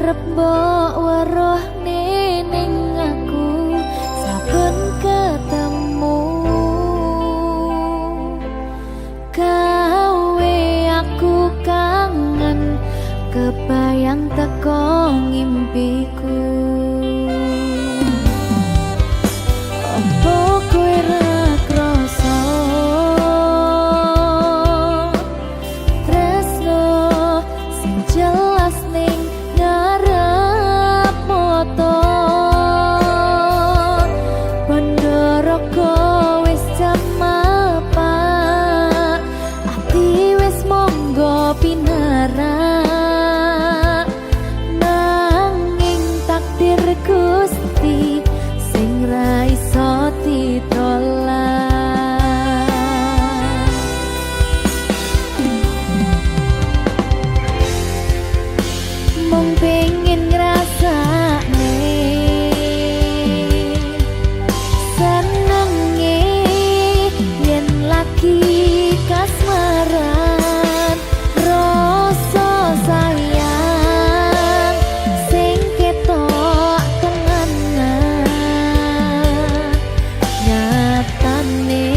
arep mbok weruh ning aku saben ketemu gawe aku kangen kebayang teko ngimpiku. Opo kowe ra krasa tresno sing jelas ning ngarep moto Bandaraga wis jam apa ati wis monggo pinarak nanging takdir Gusti sing ra iso ditolak. Mung pengen ngrasakne senenge yen lagi kasmaran rasa sayang sing ketok tenganan nyatane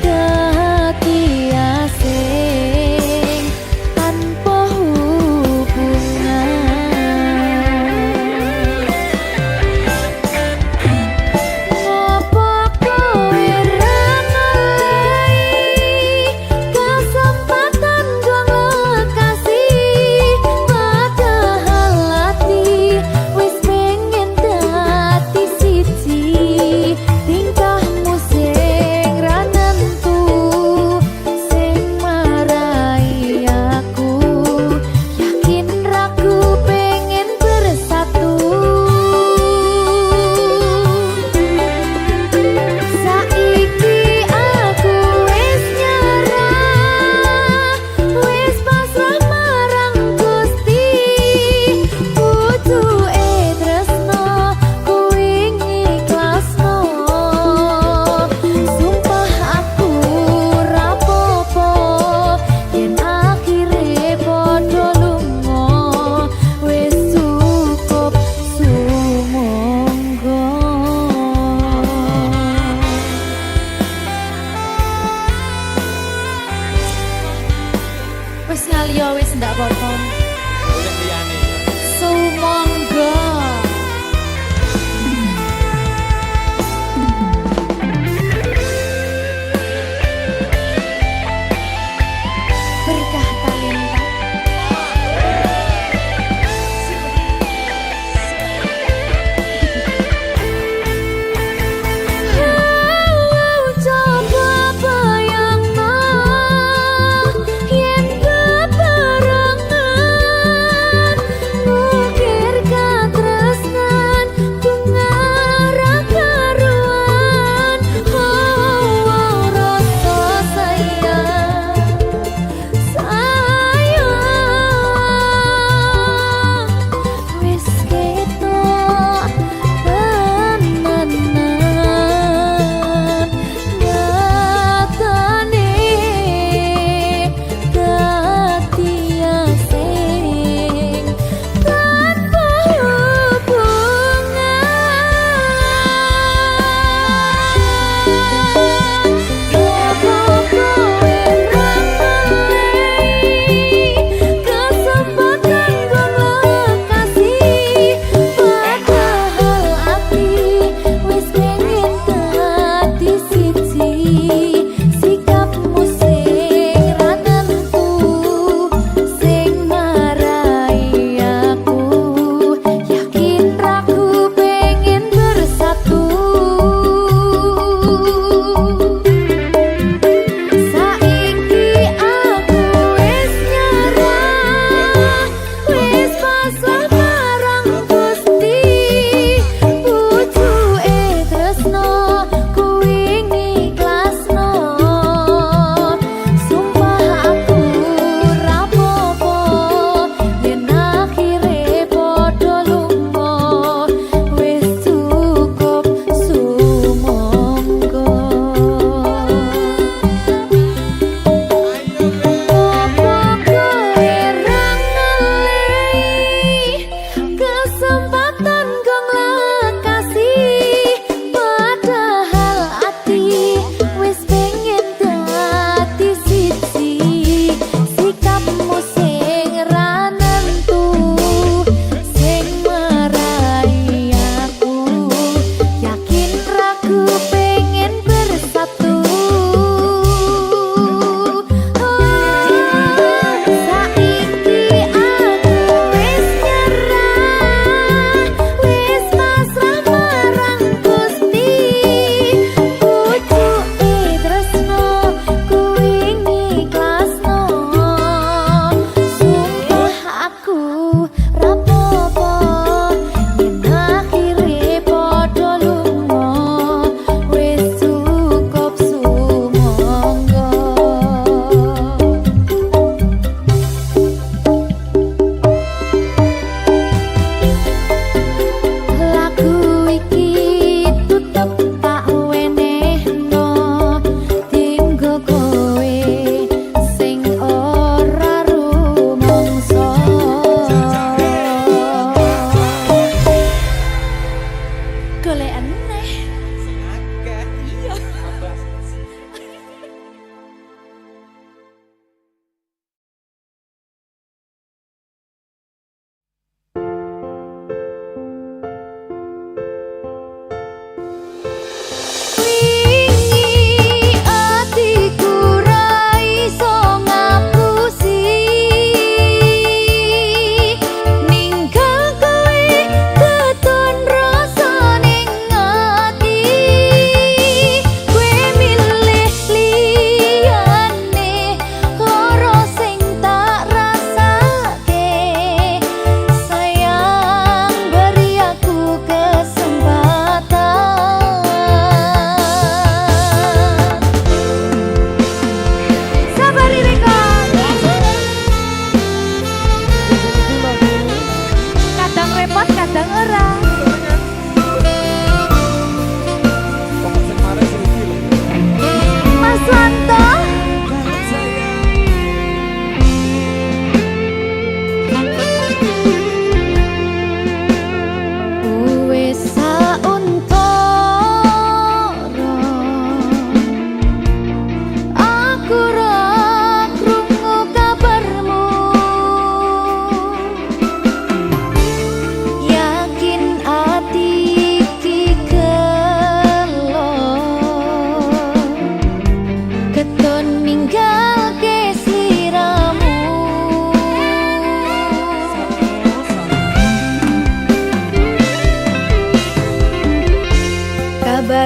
dadi asing tanpa hubungan. Ngopo kowe ra ngelai kesempatan gong lekasih padahal hati wis pengen dadi siji tingkahmu sing ra nentu sing marai aku yakin ragu pengen bersatu. Saiki aku wis nyerah wis pasrah marang Gusti butuhe tresno kuwi ngikhlasno sumpah aku ra apa-apa yen akhire padha lunga wis cukup sumangga. Wis ngaliyo wis ndak apa-apa. Oleh liyane. Sumangga. Berkah talenta. Coba bayangno yen bebarengan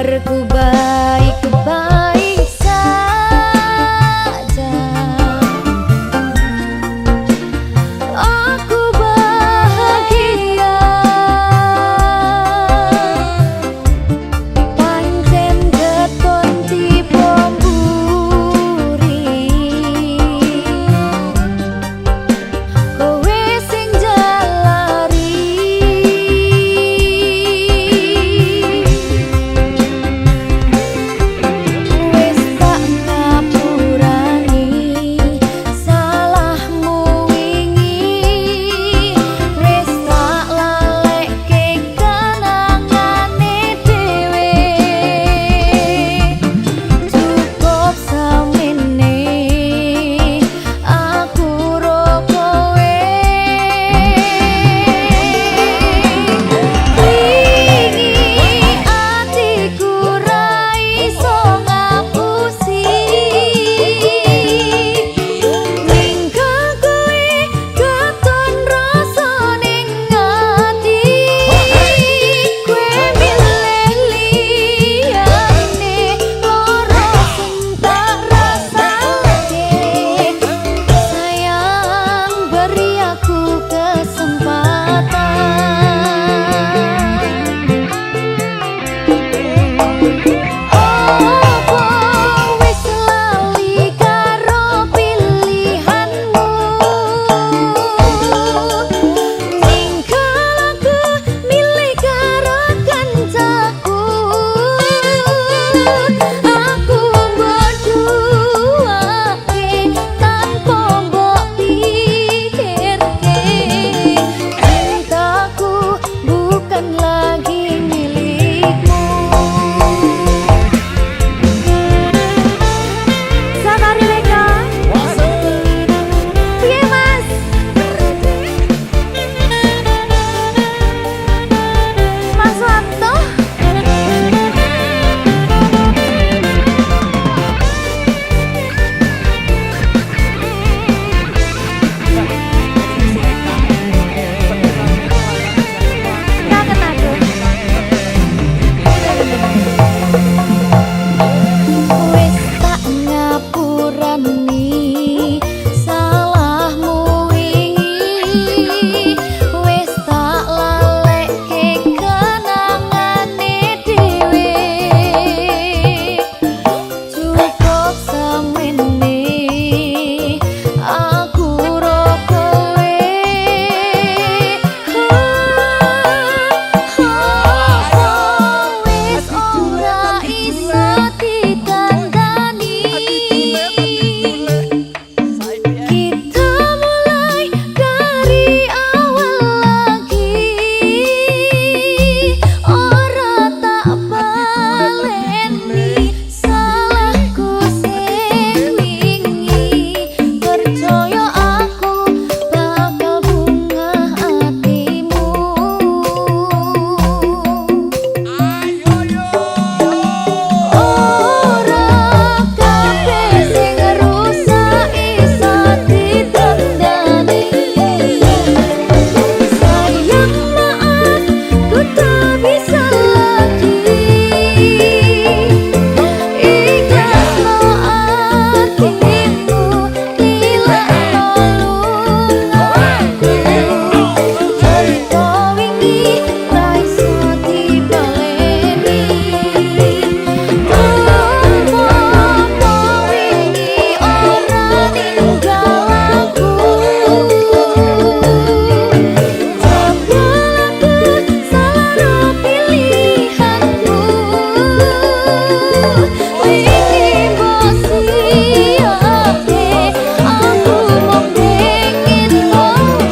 kabarku baik-baik saja. Aku bahagia pancen keton tipe mburi. Kowe sing jalari wis tak ngapurani salahmu wingi, wis tak lalekke kenangane dhewe. Cukup samene aku ro kowe. Wingi atiku ra iso ngapusi ninggal kowe katon rasa ning ati. Kowe milih liyane loro sing tak rasake. Sayang beri aku kesempatan. Opo wis lali karo pilihanmu, ninggal aku milih karo kancaku. Aku berduake tanpa mbok pikirke. Cintaku bukan lagi milikmu. Sabari Leka, piye Mas? Mas Wanto? Kangen aku. Wis tak ngapurani salahmu wingi, wis tak lalekke kenangane dhewe. Cukup samene aku ro kowe. Wis ora iso dikandani. Kita mulai dari awal lagi. Ora tak baleni salahku sing wingi. Percaya aku bakal bungah hatimu. Ora kabeh sing rusak iso ditandani. Sayang maaf ku tak bisa lagi. Ikhlasno atimu tilakno lungaku. Cerita wingi ra iso dibaleni. Apa wingi ora ninggal aku. Jebul aku salah ro pilihanmu. Wingi mbok siapke aku mung pengen kowe.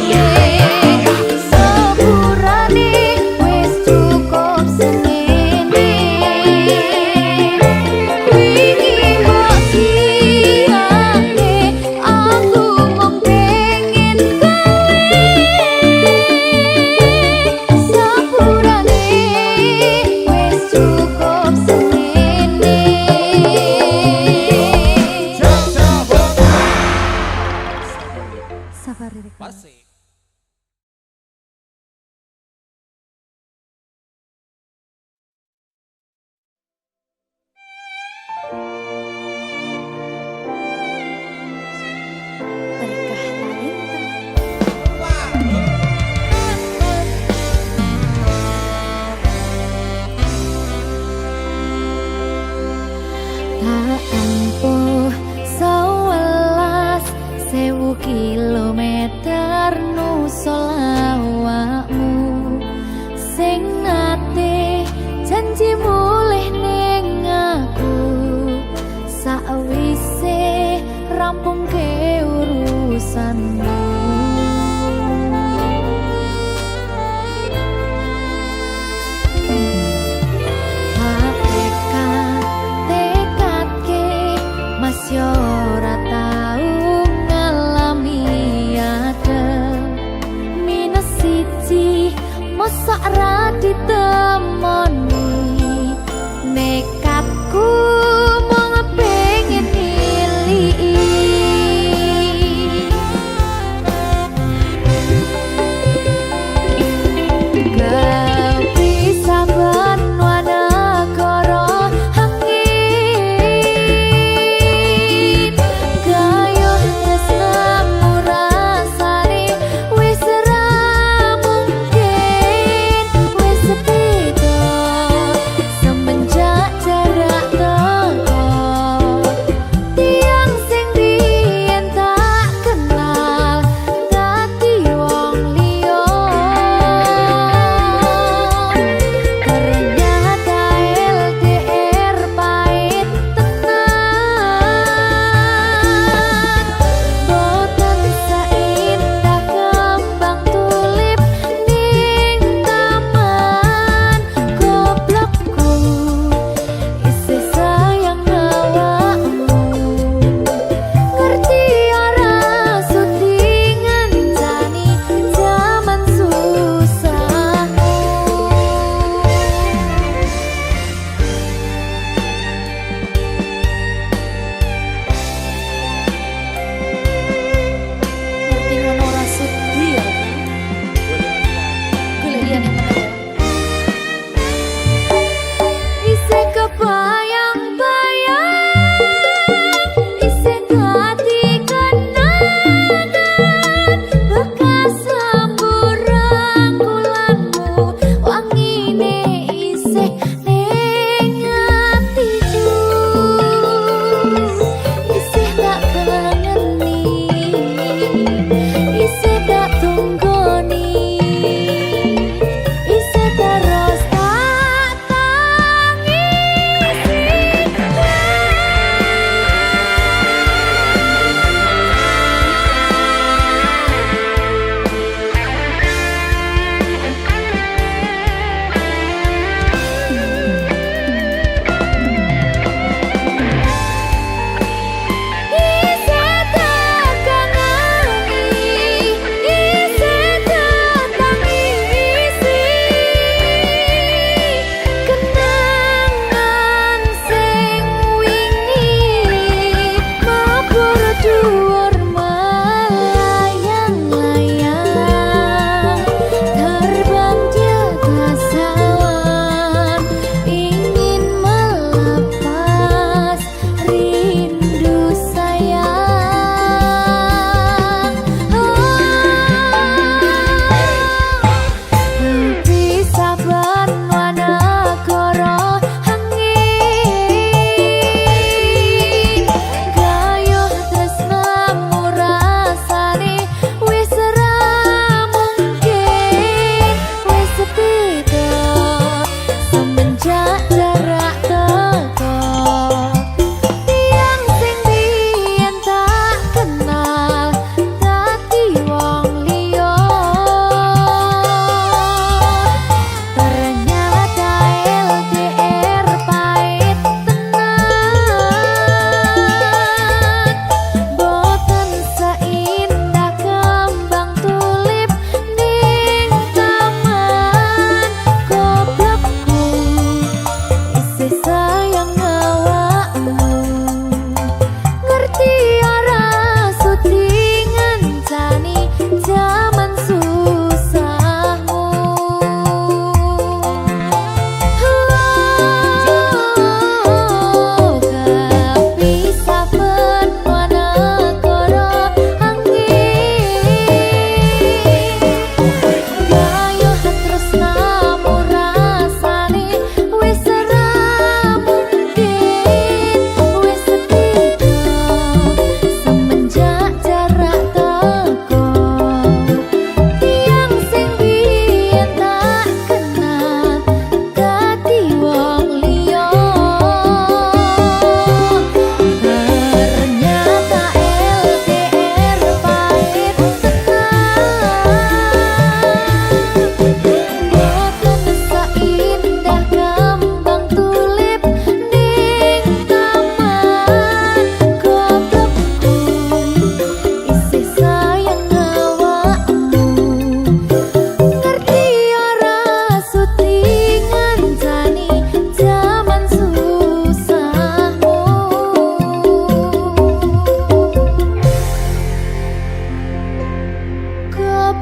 Sepurane wis cukup semene. Wingi mbok siapke aku mung pengen kowe. Sepurane wis cukup semene. Safari Reka. kilometer nusolawakmu sing nate janji mulih ning aku sakwise rampung ke urusanmu. Yo ora tau ngalami ada minus siji mosok ra ditemoni nekatku mung pengen milih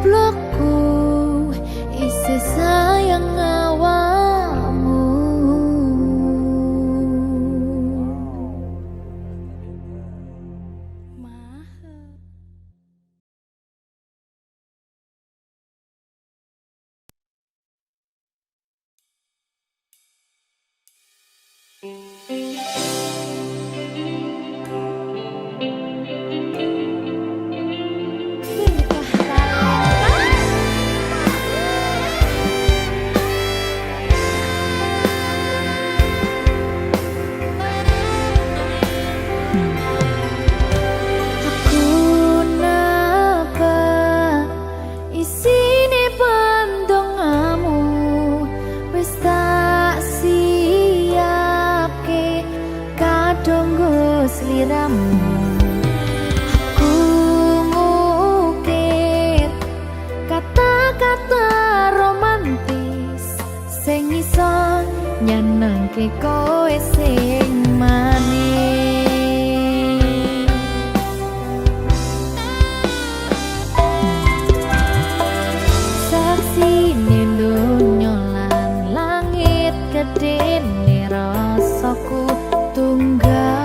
goblokku isi sayang awakmu. Aku ngukir kata-kata romantis sing iso nyenengke kowe sing manis. Saksine donya lan langit gedene rasaku tunggal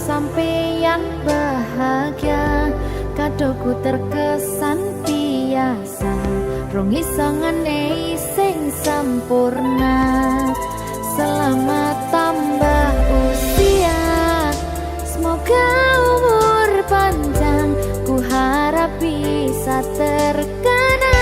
sampeyan bahagia, kadoku terkesan biasa, rong iso ngenehi sing sempurna. Selamat tambah usia, semoga umur panjang, ku harap bisa terkenang.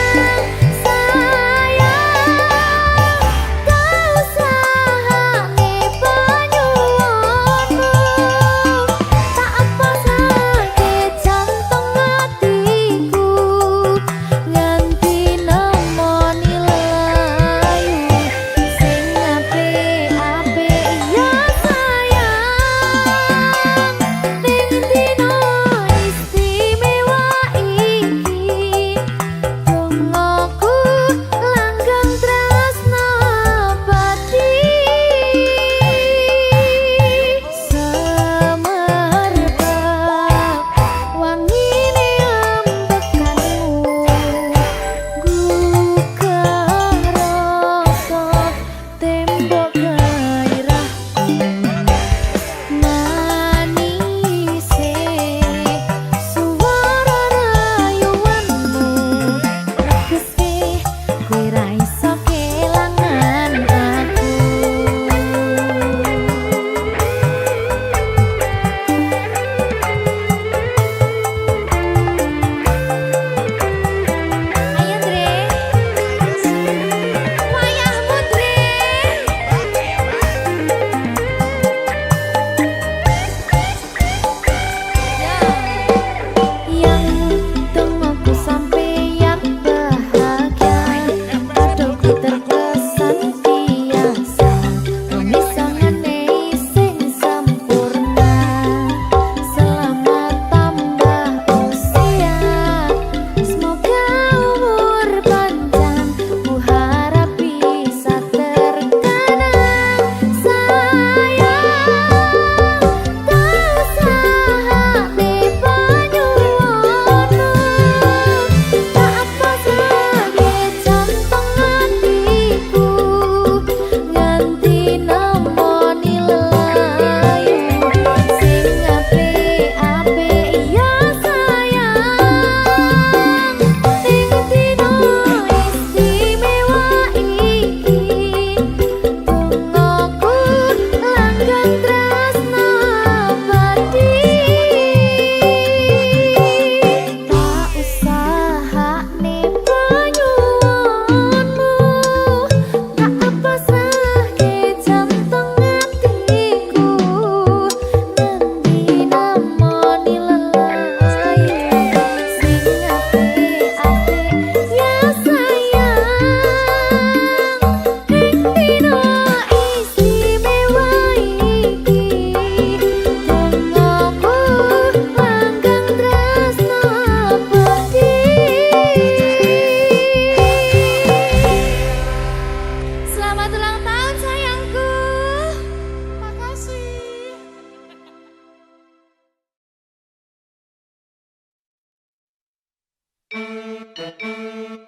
Berkah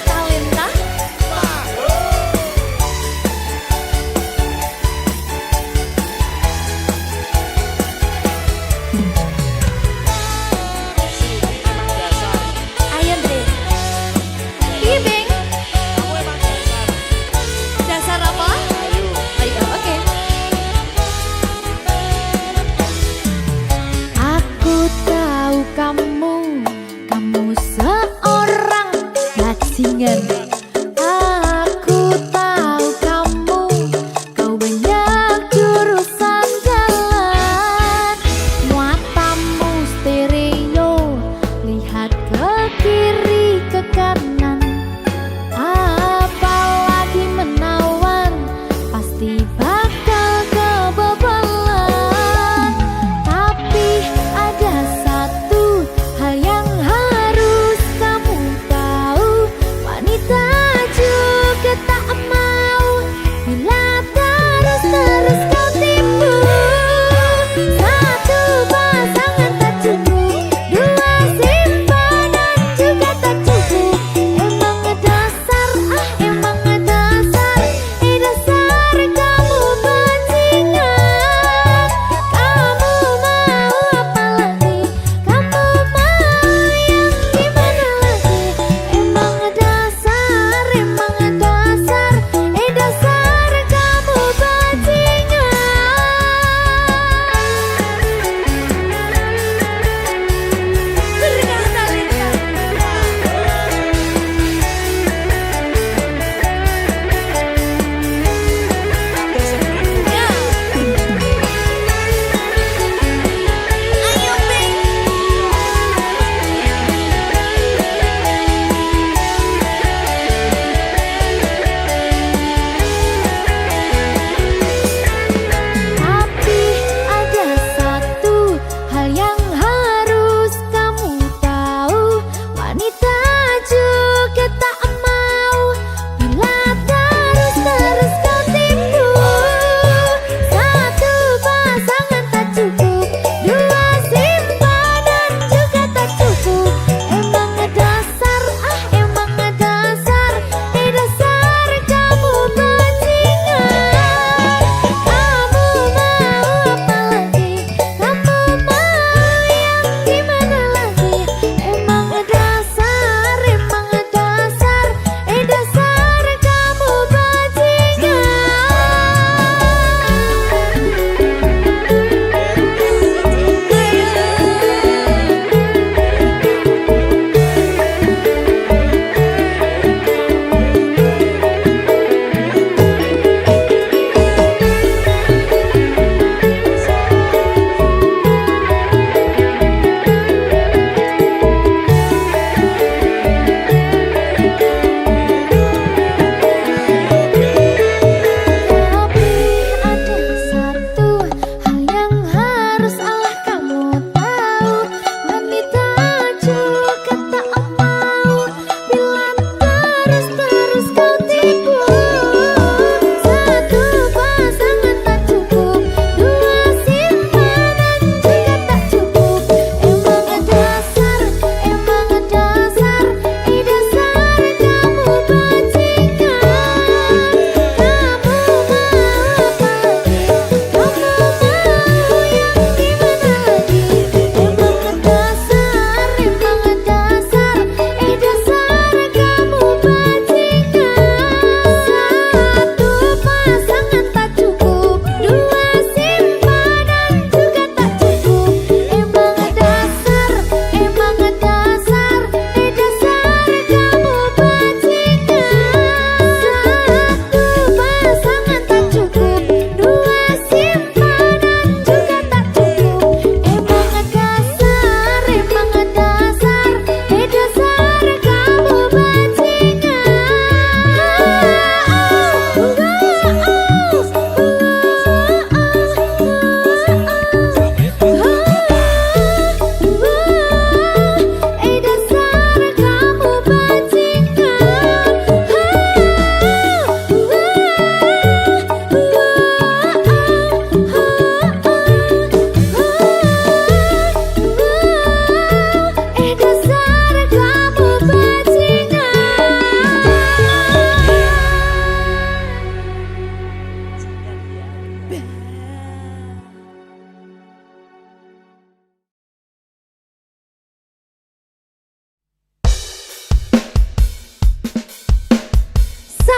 talenta. Ayo Dre. Iya Beng. Dasar apa? Ayo, oke. Aku tahu kamu seorang bajingan. Aku tahu kau banyak jurusan jalan. Muatam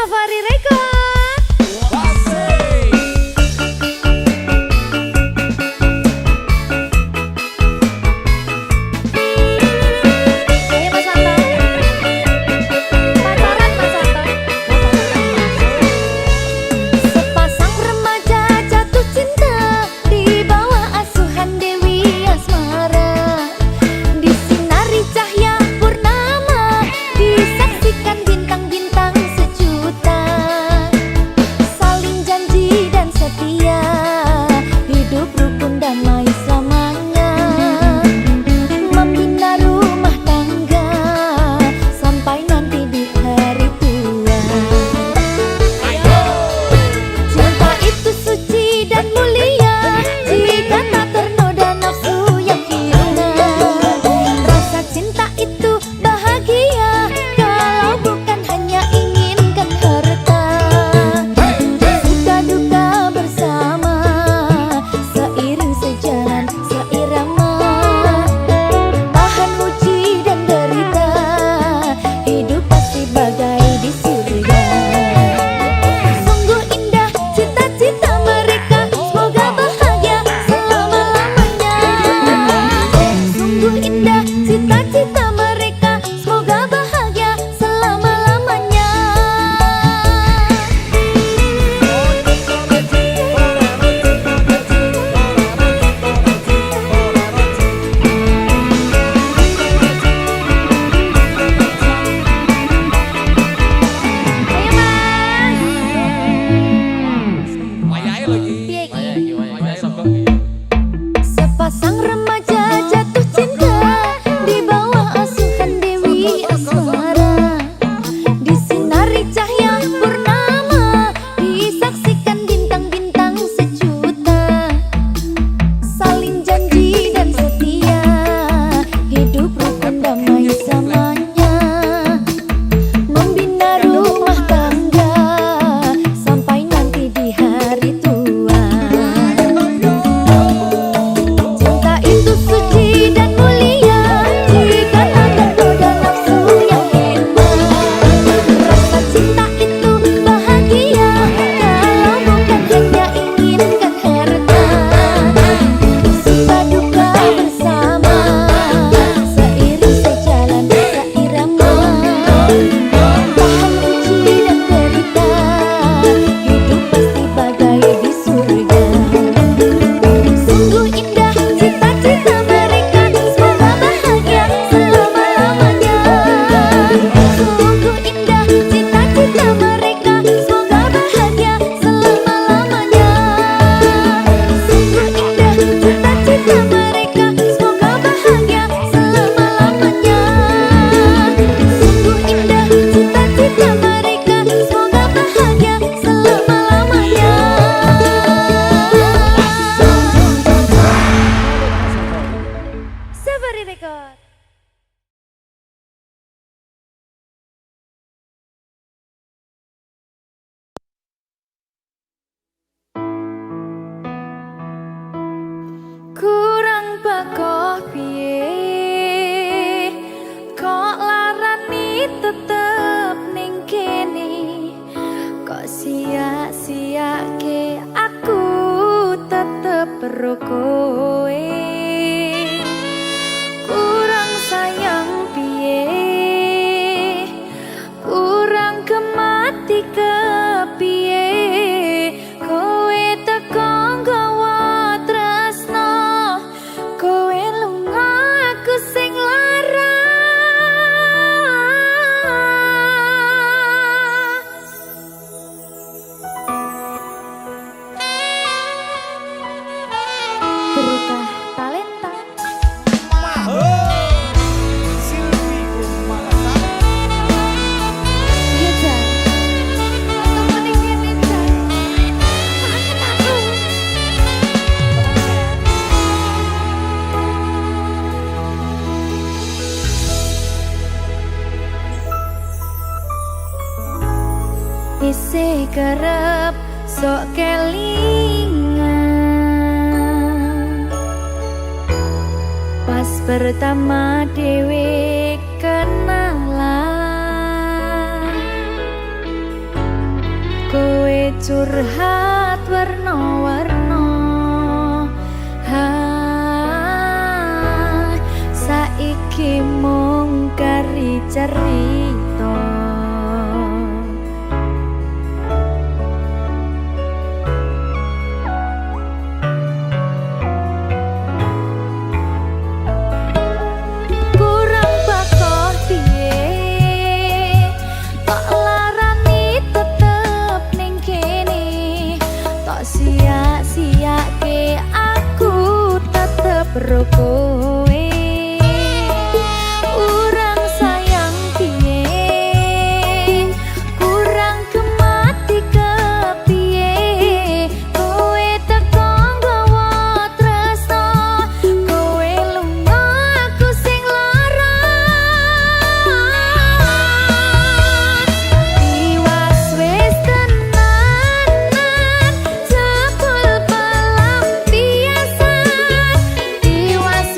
Safari Record. Sepasang remaja jatuh cinta di bawah asuhan Dewi Asmara. Disinari cahaya purnama, disaksikan bintang-bintang sejuta. Saling janji dan setia, hidup rukun damai selamanya. Membina rumah tangga sampai nanti di hari tua. Kurang bakoh piye kok larani tetep ning kene, kok sia-siake aku tetep perlu kowe. Kurang sayang piye, kurang kemati kepiye, kowe teko nggawa tresno, kowe lunga aku sing lara. Berkah talenta iya Jan, temen ini Jan, maafin aku. Isih kerep sok kelingan pas pertama dewe kenalan. curhat warna-warna. Saiki mung kari cerita. Kurang bakoh piye tok larani tetep ning kene, tok sia-siake aku tetep ro kowe. Urang sayang piye, kurang kemati kepiye, kowe teko nggawa tresno, kowe lunga aku sing lara. Tiwas wis tenanan, jebul pelampiasan. Tiwas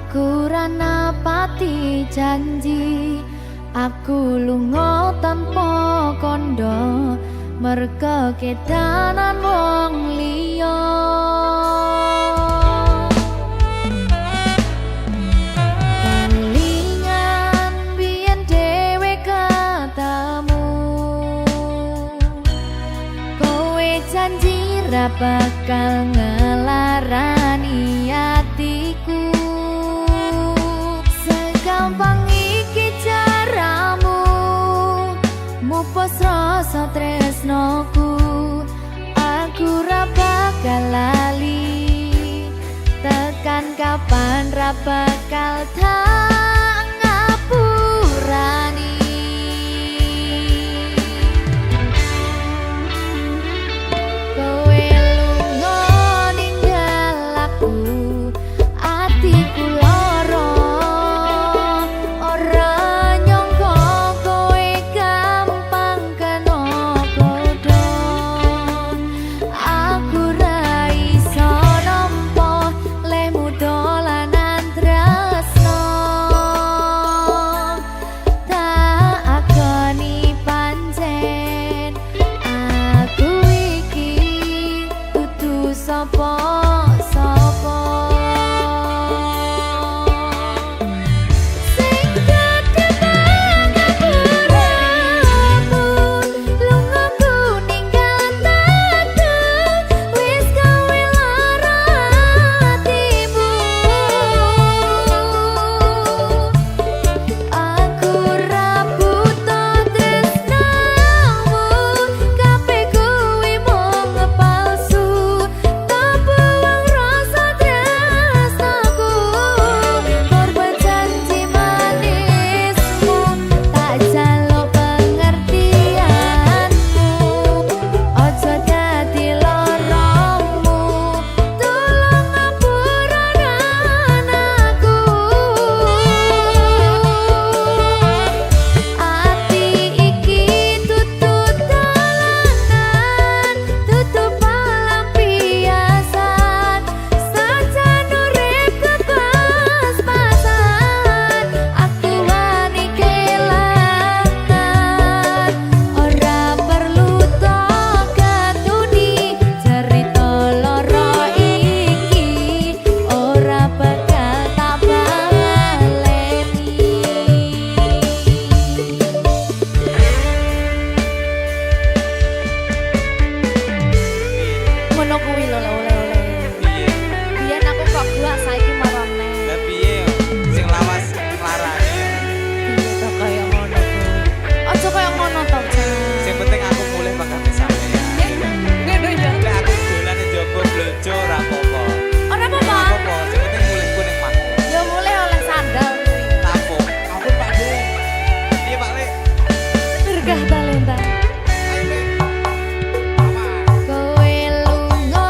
Aku ra napati janji, aku lunga tanpa kondo, merga kedanan wong liya. Kelingan biyen dhewe ketemu, kowe janji ra bakal ngelarani hatiku. Segampang iki caramu mupus rasa tresnoku, aku ra bakal lali, tekan kapan ra bakal tak ngapurani. Kowe lunga ninggal aku, atiku lara, ora nyangka kowe gampang kena godha. Aku ra iso nampa lemu dolanan tresno, tak akoni pancen aku iki dudu sapa-sapa. Sing kadang ngapuramu, lungaku ninggal tatu, wis gawe lara hatimu. Aku ra buta tresnamu, kabeh kuwi mung palsu, tak buang rasa tresnaku. Korban janji manismu, tak jaluk pengertianmu, ojo dadi loromu, tolong ngapuraken aku. Ati iki dudu dolanan, dudu pelampiasan, sajan urip kepas-pasan, aku wani kelangan. Ora perlu tok ketuni, cerita loro iki ora bakal tak baleni. Ngono kuwi lho oleh-oleh. Piye? Biyen aku kok gua saiki marane. Lah piye yo? Sing lawas larane. Iya to kaya ngono kuwi. Aja kaya ngono to, Jan. Sing penting aku mulih bakal sampeyan. Ngono ya. Lah aku dolan njaba blojo ora apa-apa. Ora apa-apa. Ora apa-apa, sing penting mulihku ning makku. Ya mulai oleh sandal kuwi. Tapuk. Ampun Pak De. Piye Pak Le? Dirgah talenta. Ayo Le. Mama. Kowe lunga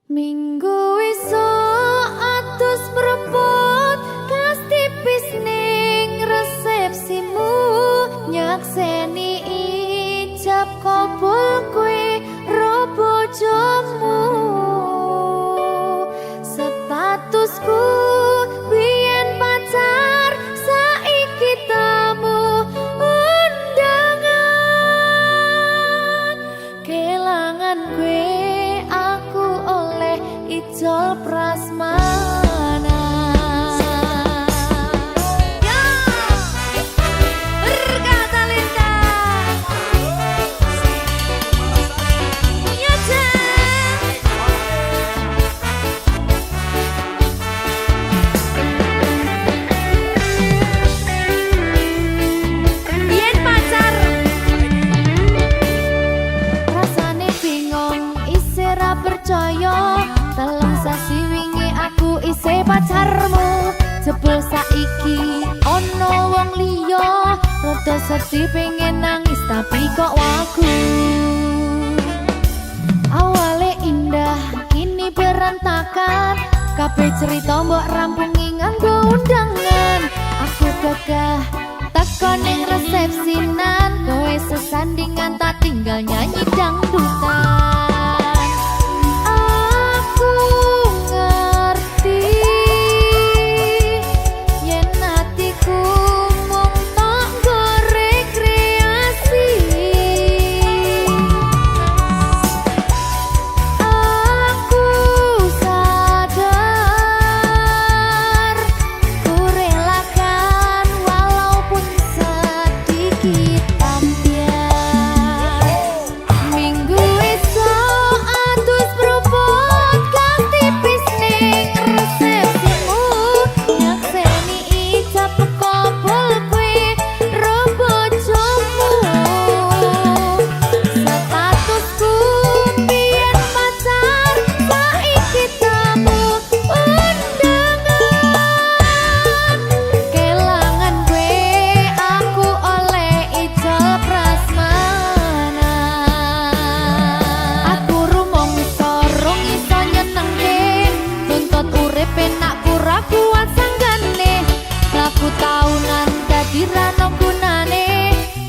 Minggu esuk atus mrepot kas tipis ning resepsimu nyakseni ijab kabul kowe ro bojomu statusku biyen pacar saiki tamu undangan kelangan kowe aku oleh ijol prasmanan. Ya, berkata Linda. Ya, Jen. Biyen pacar rasane bingung isih ra percaya telung sasi wingi aku isih pacarmu jebul saiki ono wong liya rada sedih pengen nangis tapi kok wagu awale indah kini berantakan kabeh cerita mbok rampungi nganggo undangan aku gagah teko ning resepsinan kowe sesandingan tak tinggal nyanyi dangdutan aku ngerti yen atiku mung tanggo rekreasi aku sadar ku relakan walaupun sedikit ambiar minggu esok atus propot kas tipis ning resepsimu nyakseni ijab kabul kowe ro bojomu statusku biyen pacar saiki tamu undangan kelangan kowe aku oleh ijol prasmanan aku rumangsa rung iso nyenengke tuntut urip enak pura kuat sanggane laku taunan dadi ra ono gunane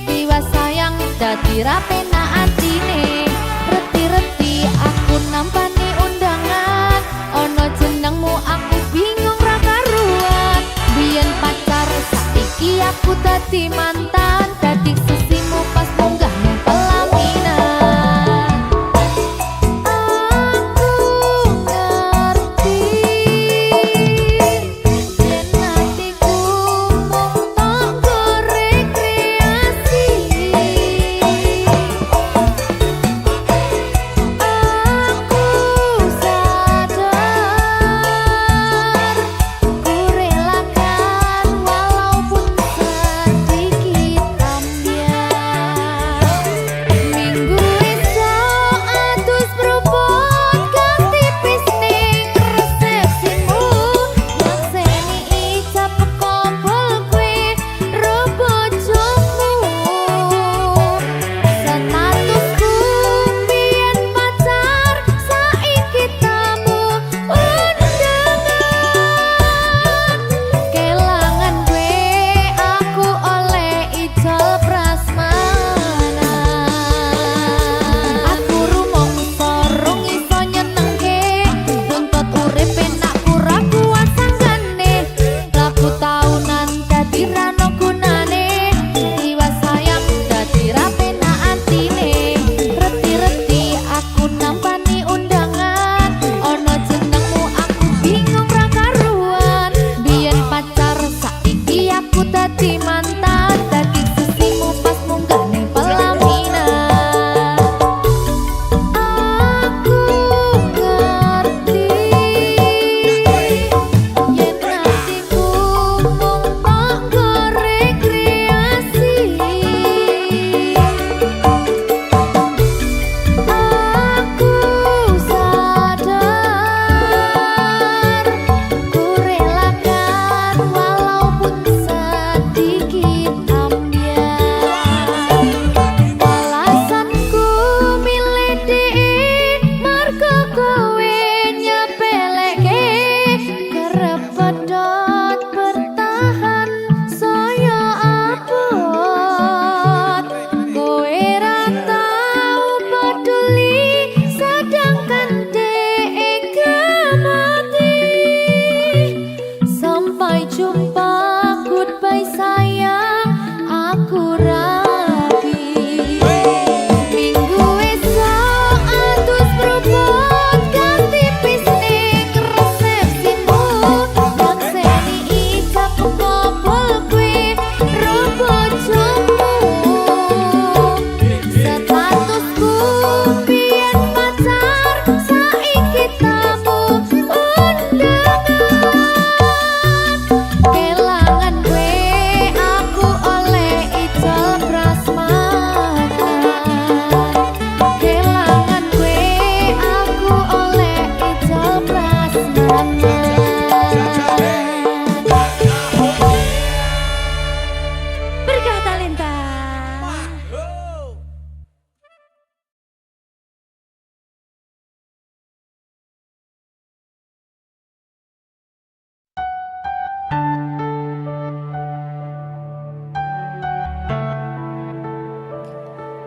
tiwas sayang dadi ra penak atine reti-reti aku nampani undangan ono jenengmu aku bingung ra karuan biyen pacar saiki aku dadi mantan dadi sisimu pas munggah ning pelaminan aku ngerti yen atiku mung tanggo rekreasi aku sadar ku relakan walaupun sedikit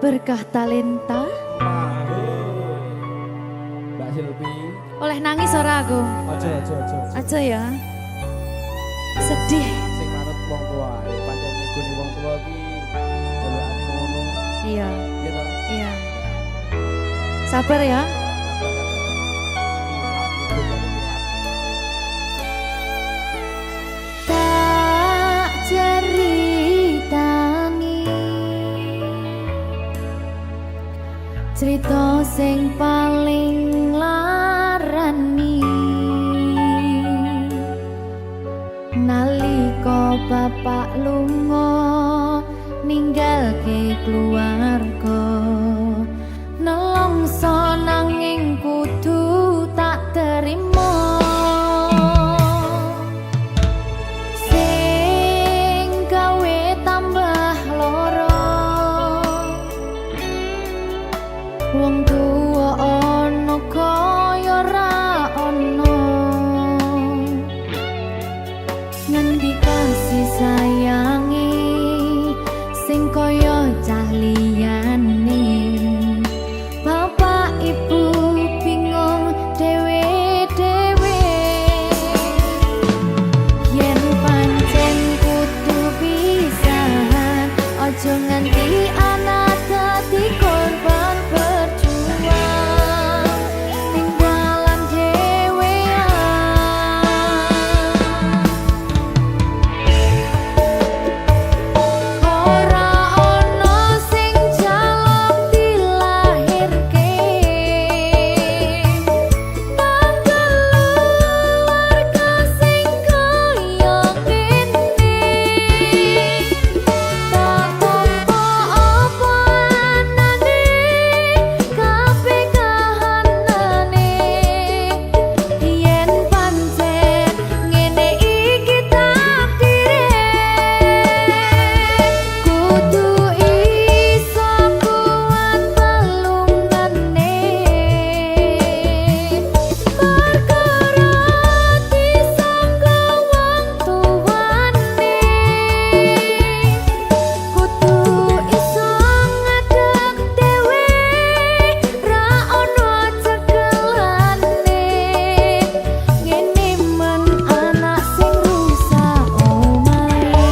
Berkah talenta. Mbak Silvi. Oleh nangis ora aku? Aja. Aja ya. Sedih. Sing manut wong tua, pancen ngegoni wong tua iki jelekane ngono. Iya. Iya ta? Iya. Sabar ya. Tak ceritani cerita sing paling larani nalika bapak lunga ninggalke keluarga nelongso nanging kudu tak terima sing gawe tambah loro wong tuwa ana kaya ra ana ngendi kasih sayangi sing kaya cah liyane bapak ibu bingung dewe-dewe yen pancen kudu pisahan aja nganti anak dadi korban berjuang ning dalan dhewean ora ana sing jaluk dilahirke nang keluarga sing kaya kene tak tampa apa anane kabeh kahanane yen pancen ngene iki takdire kudu iso kuat pelungane perkara disangka wong tuwane kudu iso ngadeg dhewe ra ono cekelane ngene men anak sing rusak omahe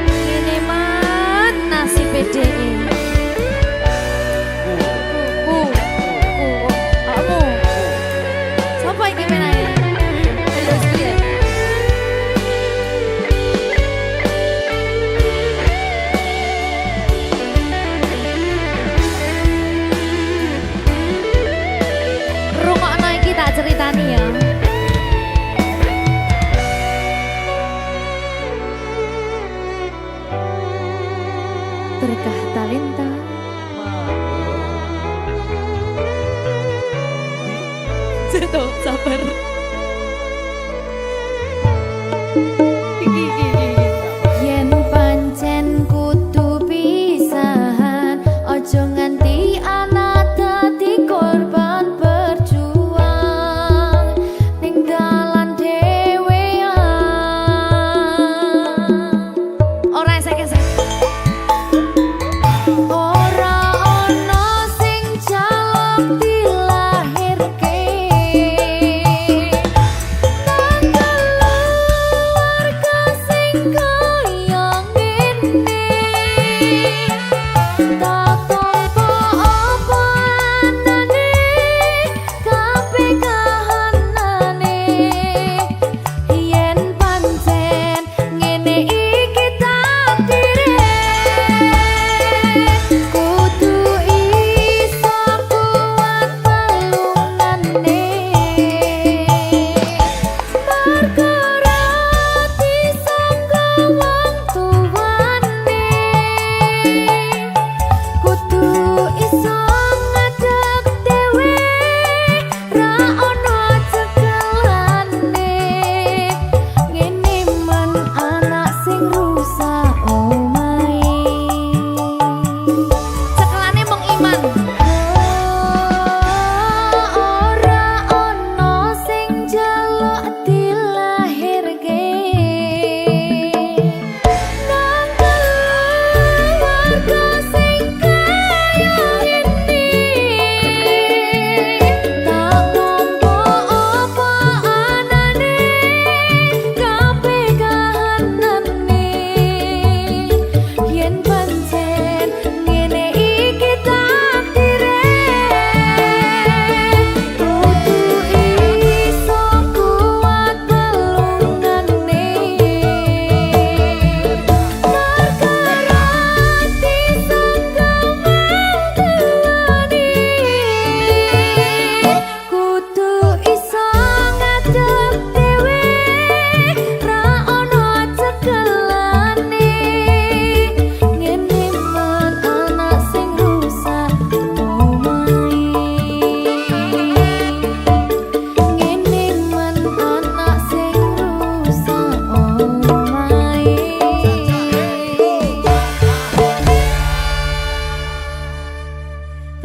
ngene men nasib dhewe kamu sapa iki menane terus piye rungokno iki tak ceritani ya berkah talenta Ceto, sabar. Yen pancen kudu pisahan, ojo nganti anak dadi korban berjuang ning dalan dhewean. Ora esek-esek. Ora ono sing jaluk dilahirke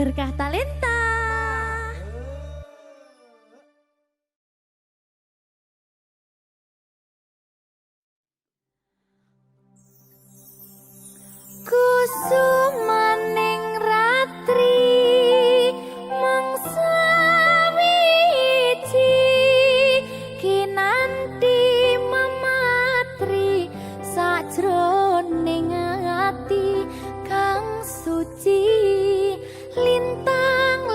berkah talenta. Kusumaning ratri mangsa wiji kinanti mematri sajroning ati kang suci lintang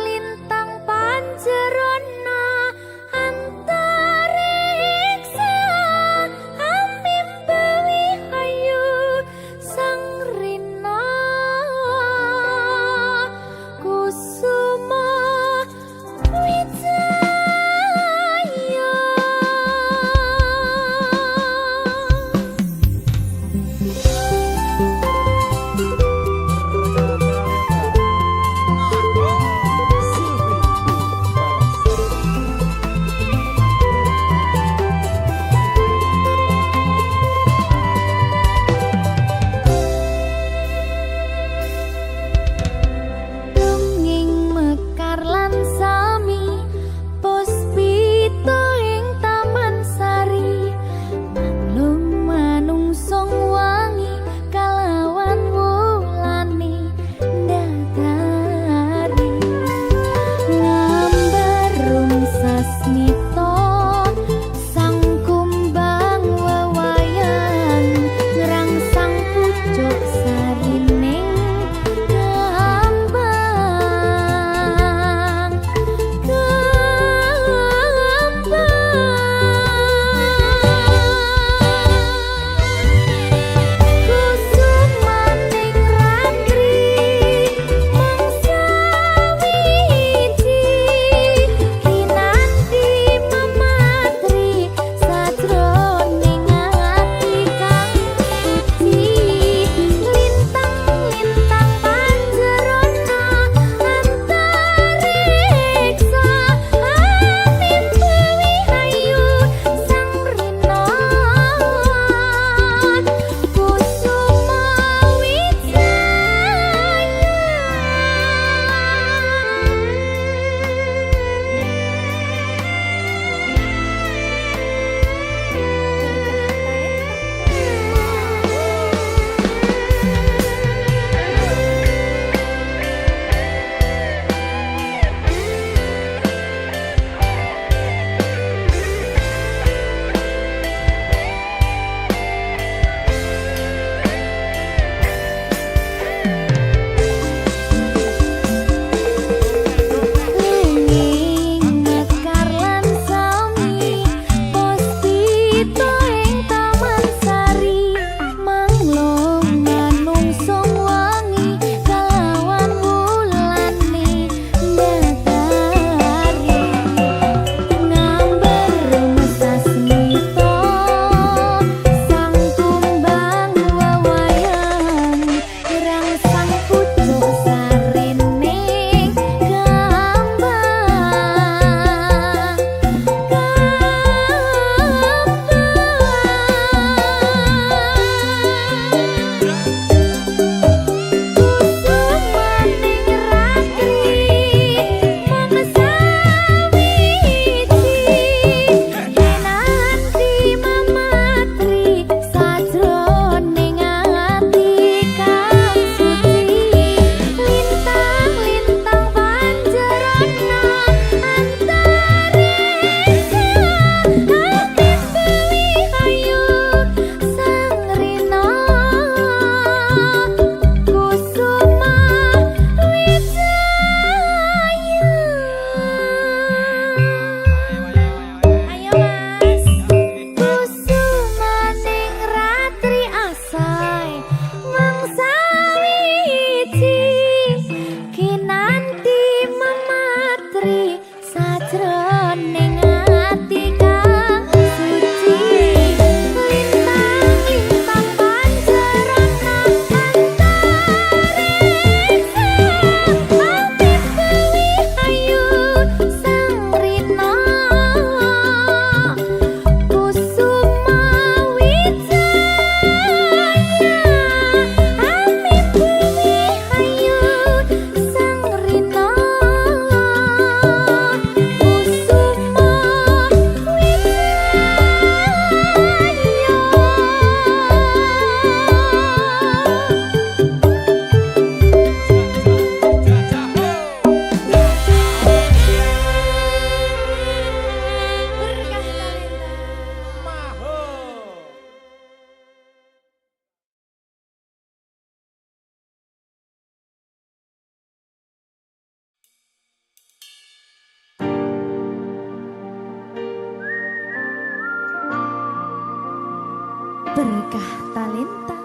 berkah talenta.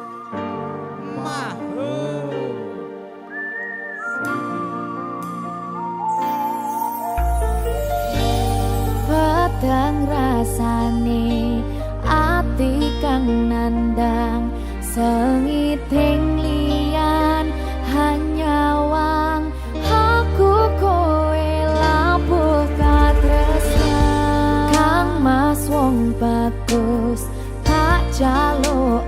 Padang rasane ati kang nandang sengiting liyan hanyawang aku kowe labuh katresnan kang mas wong bagus tak jaluk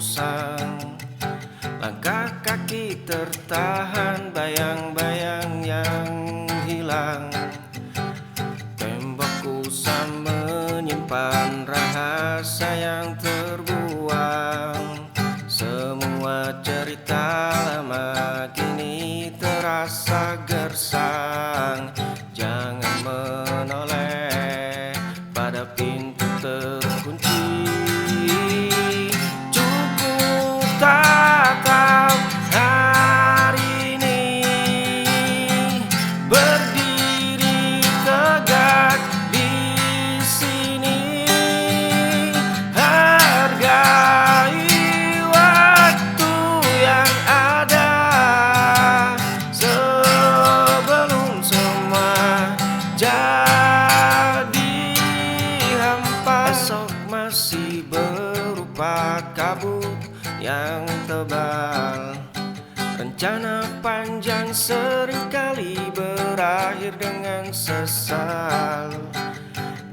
usang. Langkah kaki tertahan, bayang-bayang yang hilang. Tembok usang menyimpan rahasia yang terbuang. Semua cerita lama kini terasa gersang. Jangan menoleh pada pintu terkunci. Cukup tatap hari ini, berdiri tegak di sini. Hargai waktu yang ada sebelum semua jadi hampa. Esok masih berupa kabut yang tebal. Rencana panjang seringkali berakhir dengan sesal.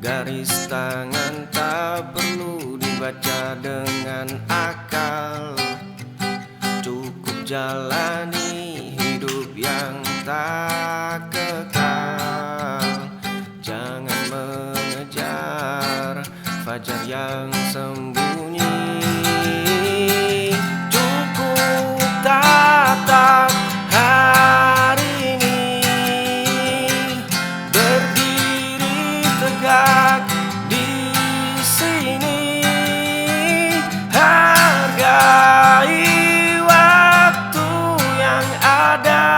Garis tangan tak perlu dibaca dengan akal. Cukup jalani hidup yang tak kekal. Jangan mengejar fajar yang sembunyi. Cukup tatap hari ini, berdiri tegak di sini. Hargai waktu yang ada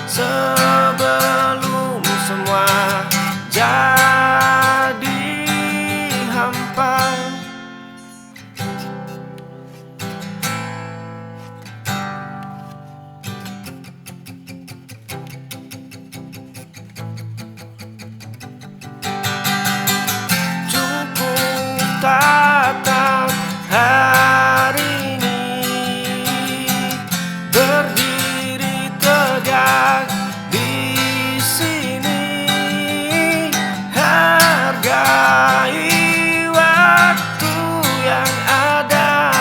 sebelum semua jadi hampa. Cukup tatap hari ini, berdiri tegak di sini. Hargai waktu yang ada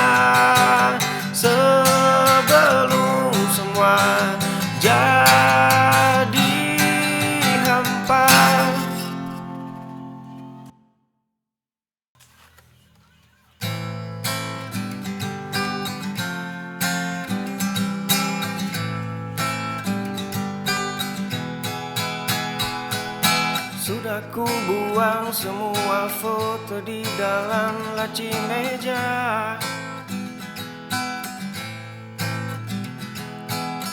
sebelum semua jadi hampa. Sudah ku buang semua foto di dalam laci meja.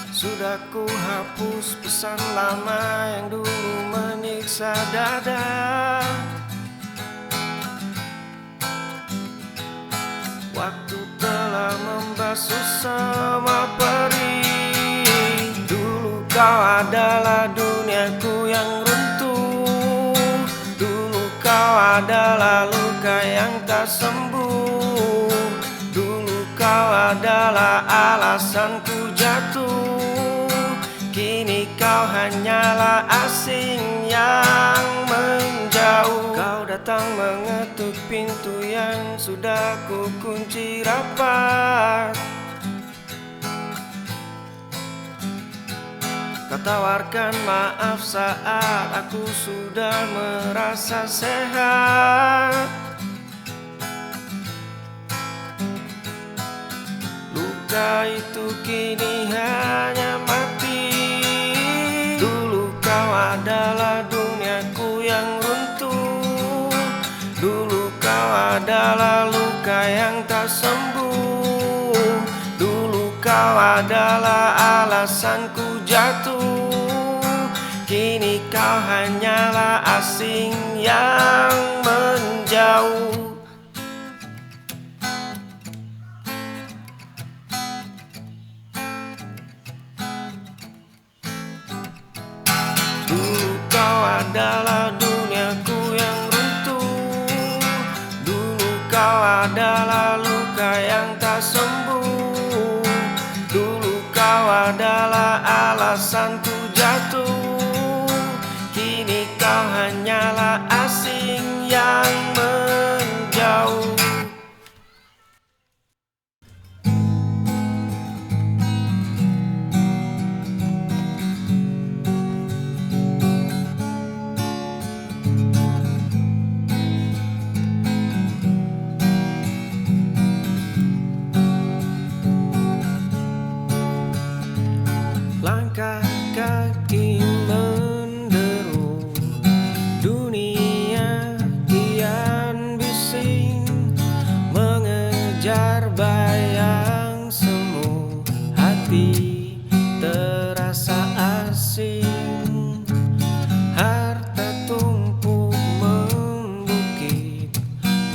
Sudah ku hapus pesan lama yang dulu menyiksa dada. Waktu telah membasuh semua perih. Dulu kau adalah duniaku yang runtuh. Dulu kau adalah luka yang tak sembuh. Dulu kau adalah alasanku jatuh. Kini kau hanyalah asing yang menjauh. Kau datang mengetuk pintu yang sudah ku kunci rapat. Kau tawarkan maaf saat aku sudah merasa sehat. Luka itu kini hanya mati. Dulu kau adalah duniaku yang runtuh. Dulu kau adalah luka yang tak sembuh. Dulu kau adalah alasanku jatuh. Kini kau hanyalah asing yang menjauh. Dulu kau adalah duniaku yang runtuh. Dulu kau adalah luka yang tak sembuh. Dulu kau adalah alasanku jatuh. Kini kau hanyalah asing yang menjauh. bayang semu, hati terasa asing. Harta tumpuk membukit,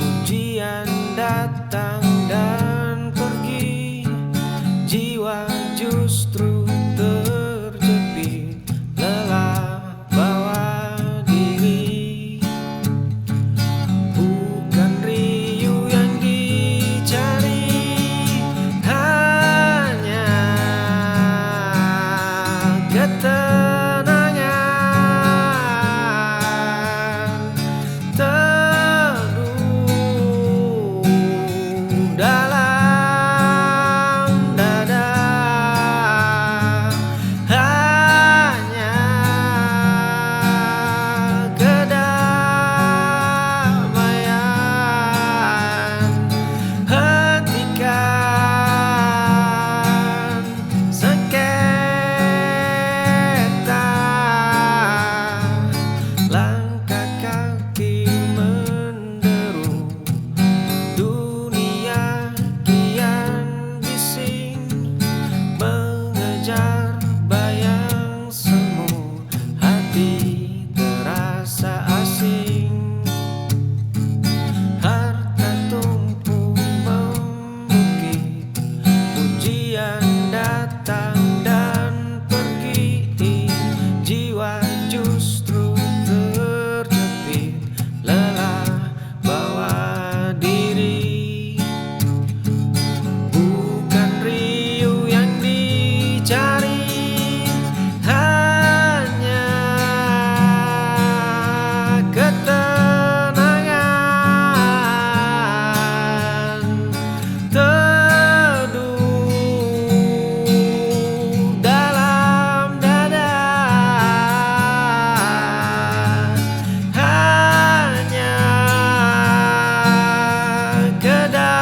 pujian datang dan pergi, jiwa justru terjepit, lelah bawa diri. Bukan riuh yang dicari, hanya ketenangan. Teduh dalam dada, hanya kedamaian. Hentikan sengketa, langkah kaki menderu, dunia kian bising, mengejar bayang semu, hati terasa asing. Harta tumpuk membukit, pujian datang dan pergi, jiwa justru terjepit, lelah bawa diri. Bukan riuh yang dicari, hanya ketenangan. Teduh dalam dada, hanya kedamaian.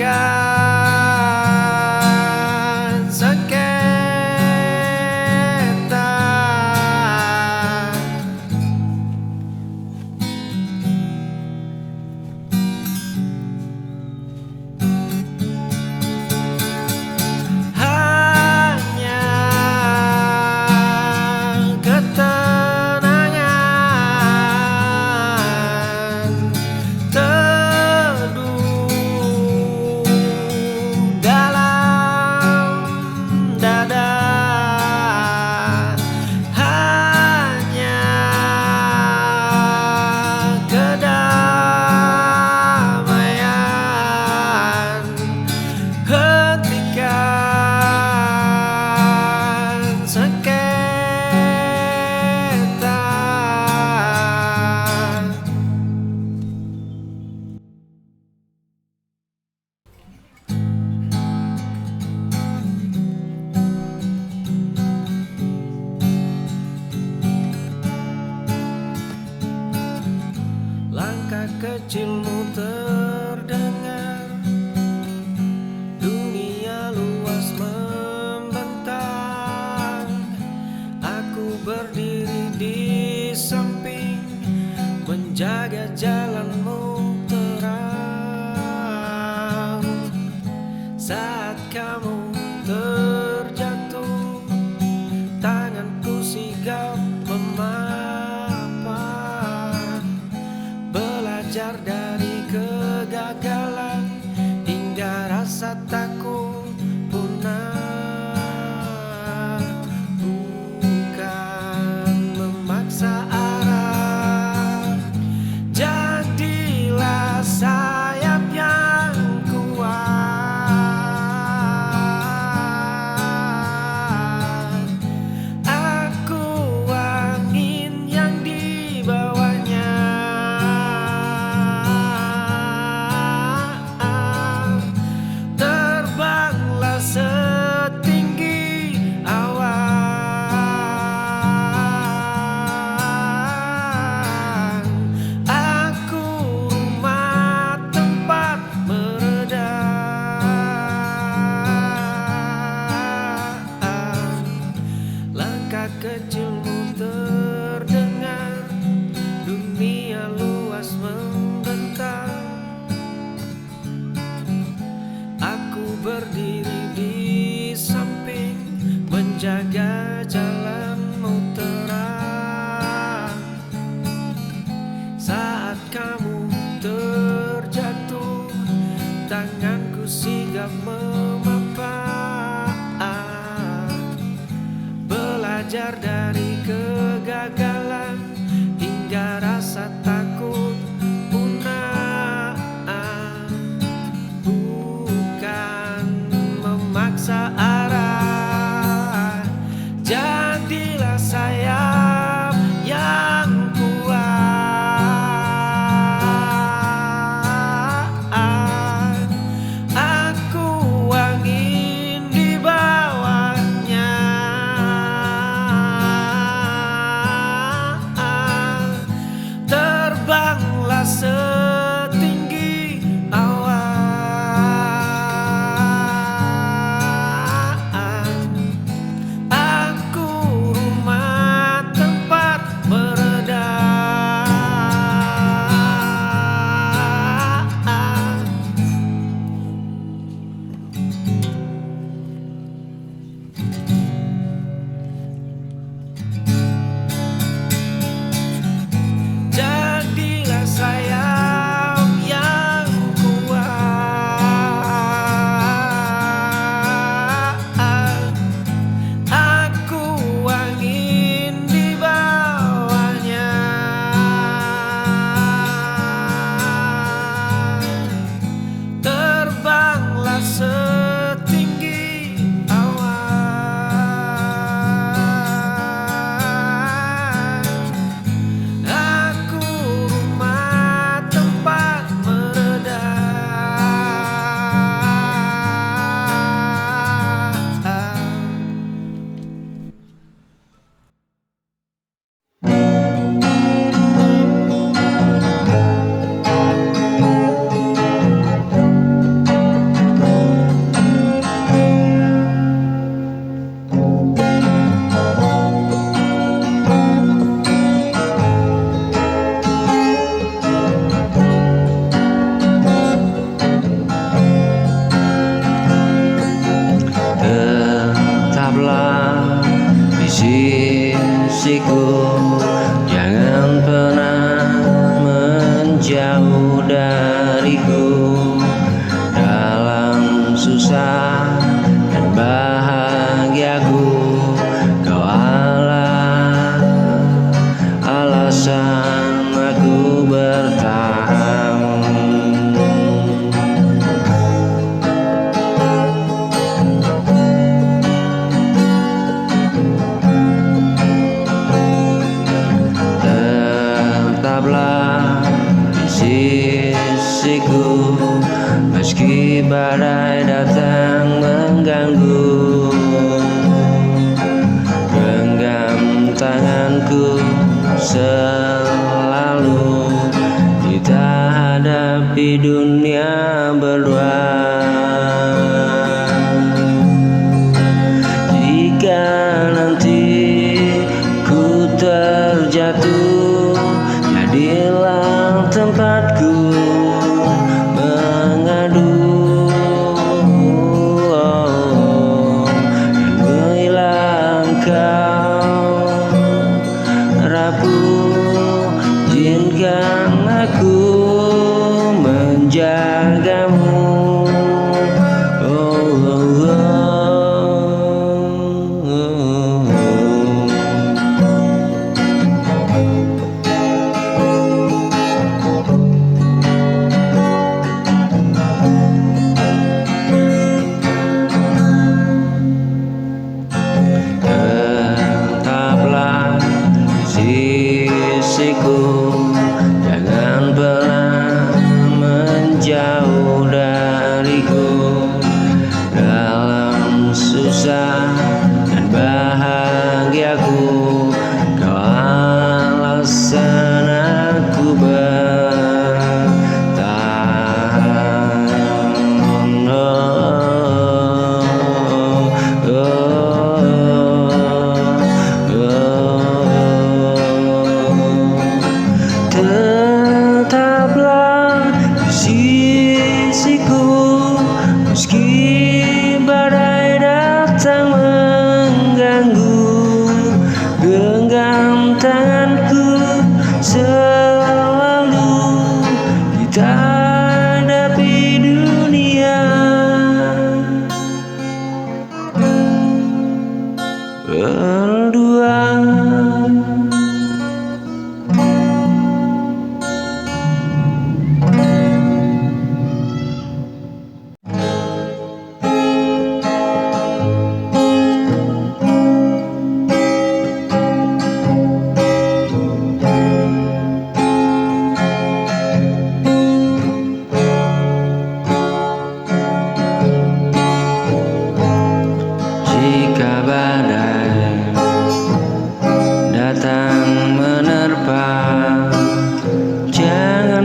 Hentikan sengketa. Hanya ketenangan. Teduh dalam dada, hanya kedamaian. Hentikan sengketa. Langkah kecilmu terdengar, dunia luas membentang. Aku berdiri di samping, menjaga jalanmu terang. Saat kamu terjatuh, tanganku sigap memapan, belajar dari kegagalan hingga rasa takut punah. Bukan memaksa arah, jadilah sayap yang kuat. Aku angin yang dibawanya, terbang terus membentang. Aku berdiri di samping, menjaga jalanmu terang. Saat kamu terjatuh, tanganku sigap memapak. Belajar dari kegagalan hingga rasa takut punah. Bukan memaksa arah, jadilah sayap yang kuat. Aku angin di bawahnya, terbanglah setinggi awan. Aku rumah tempat meredam. Jadilah sayap yang kuat. Aku angin di bawahnya, terbanglah setinggi awan. Aku rumah tempat meredam. Tetaplah di sisiku, jangan pernah menjauh dariku. Dalam susah dan bahagiaku, kau alasan aku bertahan. Tetaplah di sisiku, meski badai datang mengganggu. Genggam tanganku selalu, kita hadapi dunia berdua. Jika nanti ku terjatuh, jadilah tempatku mengadu. Dan bila kau rapuh, izinkan aku menjagamu.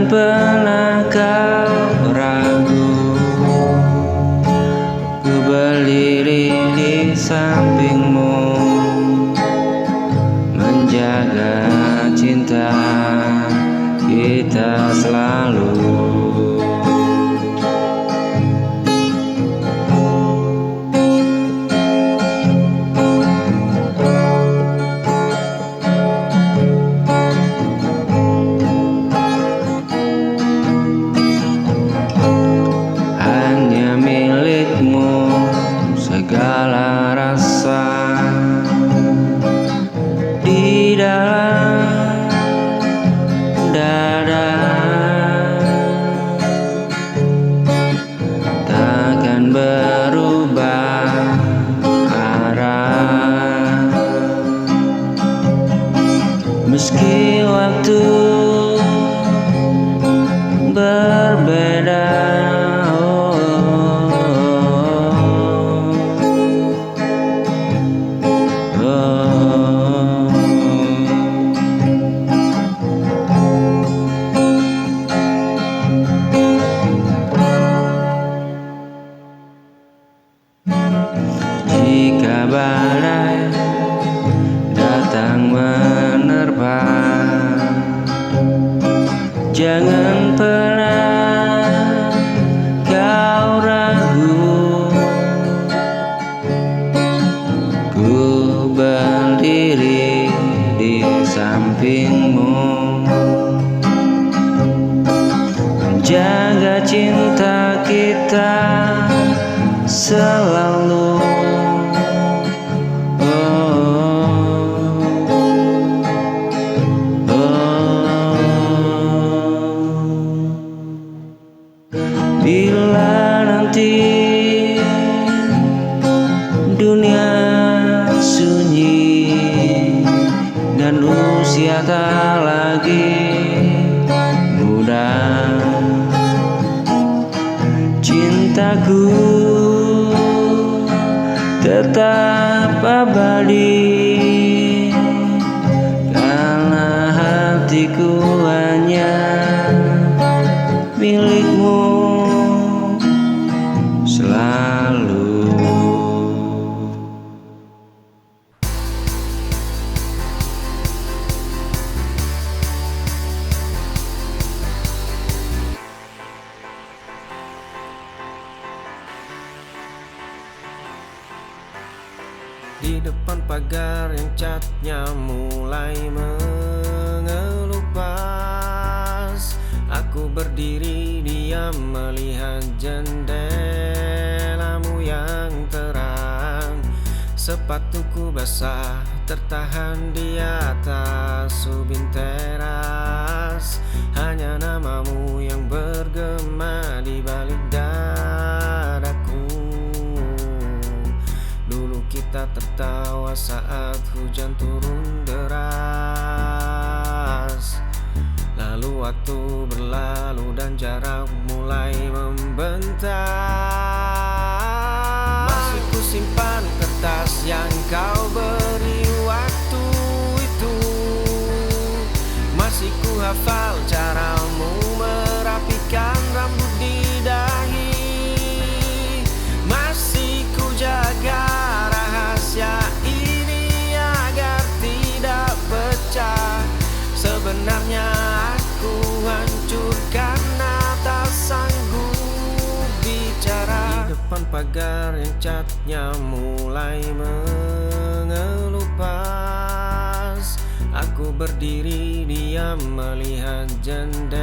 pernah kau ragu, ku berdiri di sampingmu, menjaga cinta kita selalu. Hanya milikmu segala rasa di dalam dada, takkan berubah arah meski waktu berbeda. Jika badai datang menerpa, jangan pernah kau ragu, ku berdiri di sampingmu, menjaga cinta kita selalu. Bila nanti dunia sunyi dan usia tak lagi muda, cintaku tetap abadi, karena hatiku hanya milikmu selalu. Di depan pagar yang catnya mulai mengelupas, aku berdiri diam melihat jendelamu yang terang. Sepatuku basah tertahan di atas ubin teras, hanya namamu yang bergema di balik dadaku. Dulu kita tertawa saat hujan turun deras, lalu waktu berlalu dan jarak mulai membentang. Masih ku simpan kertas yang kau beri waktu itu, masih ku hafal caramu merapikan rambut di dahi, masih ku jaga rahasia ini agar tidak pecah. Sebenarnya aku hancur karena tak sanggup bicara. Di depan pagar yang catnya mulai mengelupas, aku berdiri diam melihat jendelamu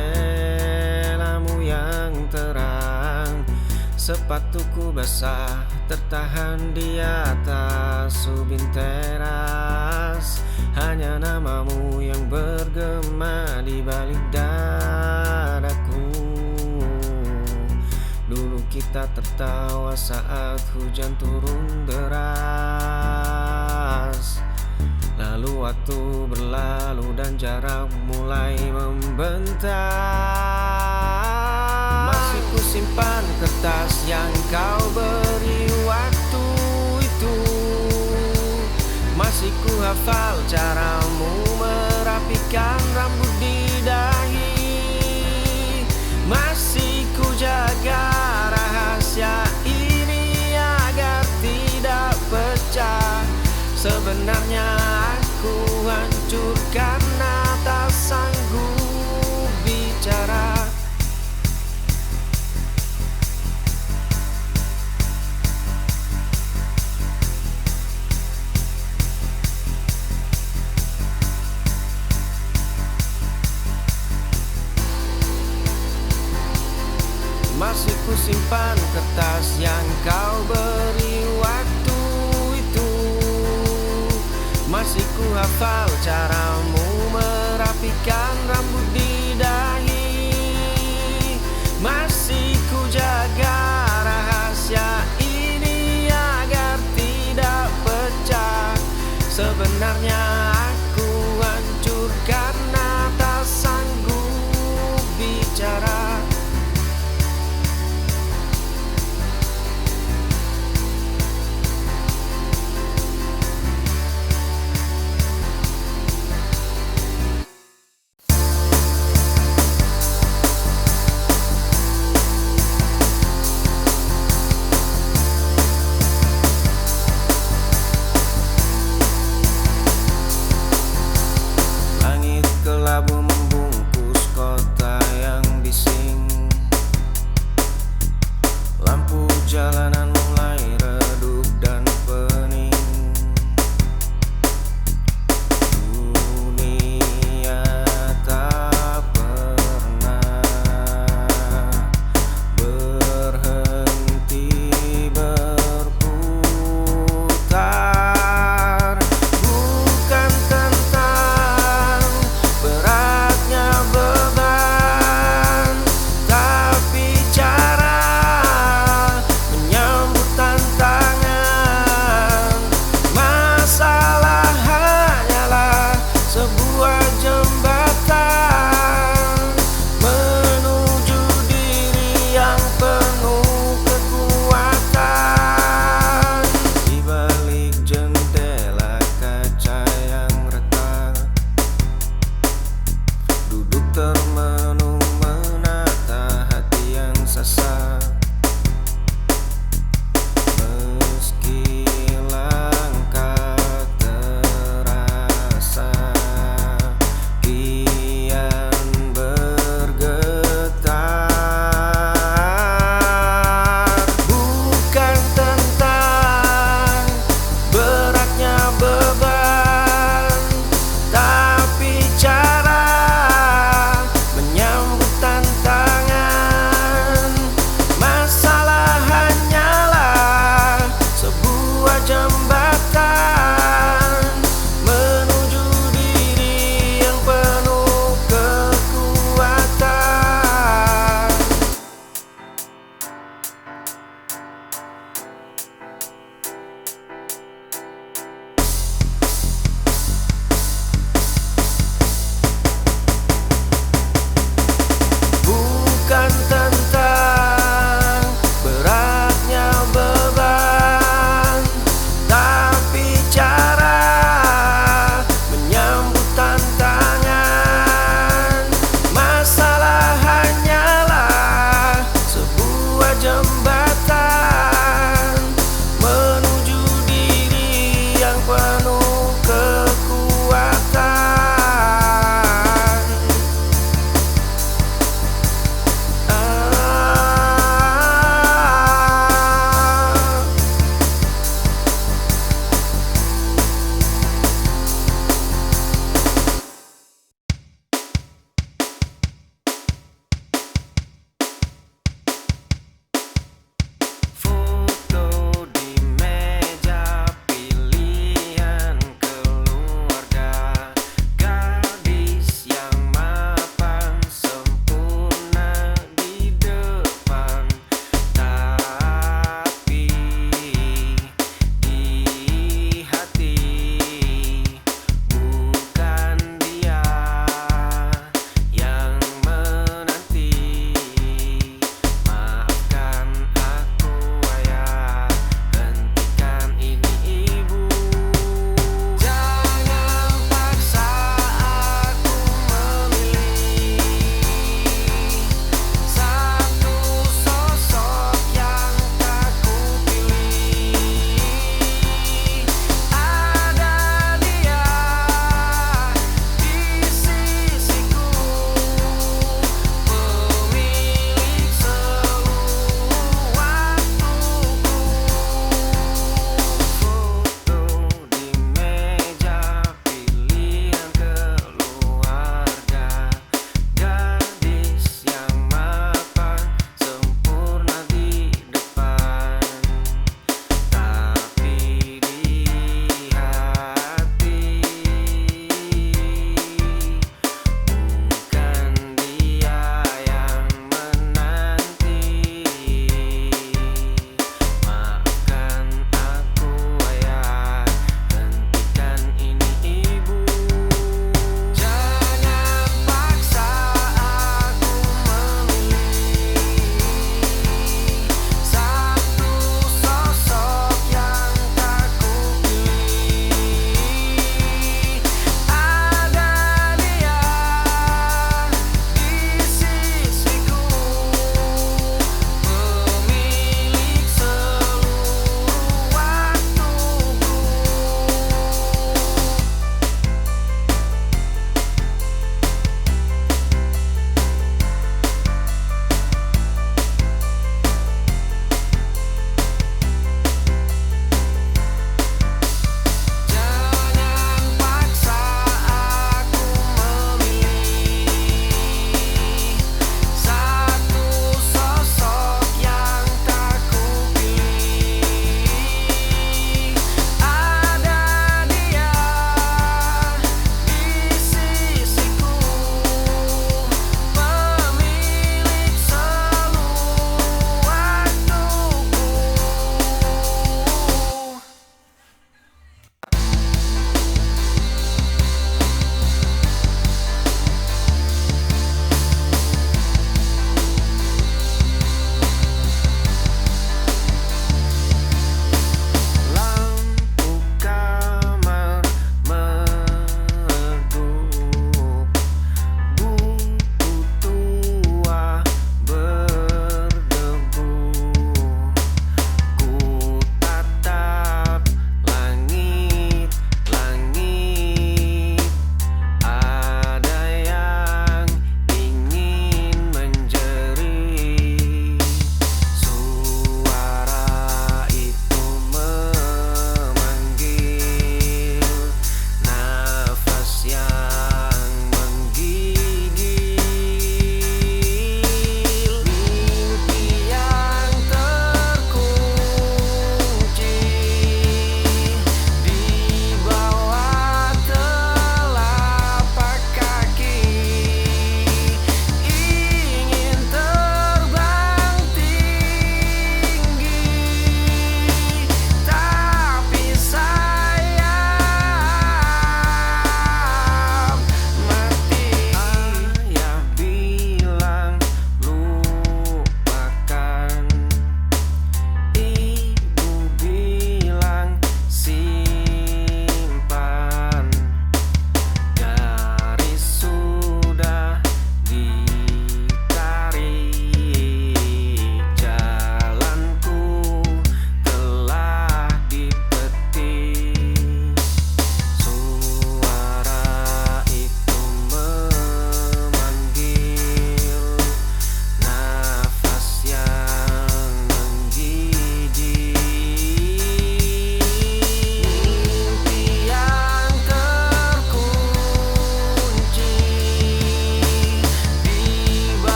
yang terang. Sepatuku basah tertahan di atas ubin teras, hanya namamu yang bergema di balik dadaku. Dulu kita tertawa saat hujan turun deras, lalu waktu berlalu dan jarak mulai membentang. Masih ku simpan kertas yang kau beri waktu itu, masih ku hafal caramu merapikan rambut di dahi, Masih ku simpan kertas yang kau beri waktu itu. Masih ku hafal caramu merapikan rambut di dahi. Masih ku jaga rahasia ini agar tidak pecah. Sebenarnya aku hancur karena tak sanggup bicara. Langit kelabu membungkus kota yang bising.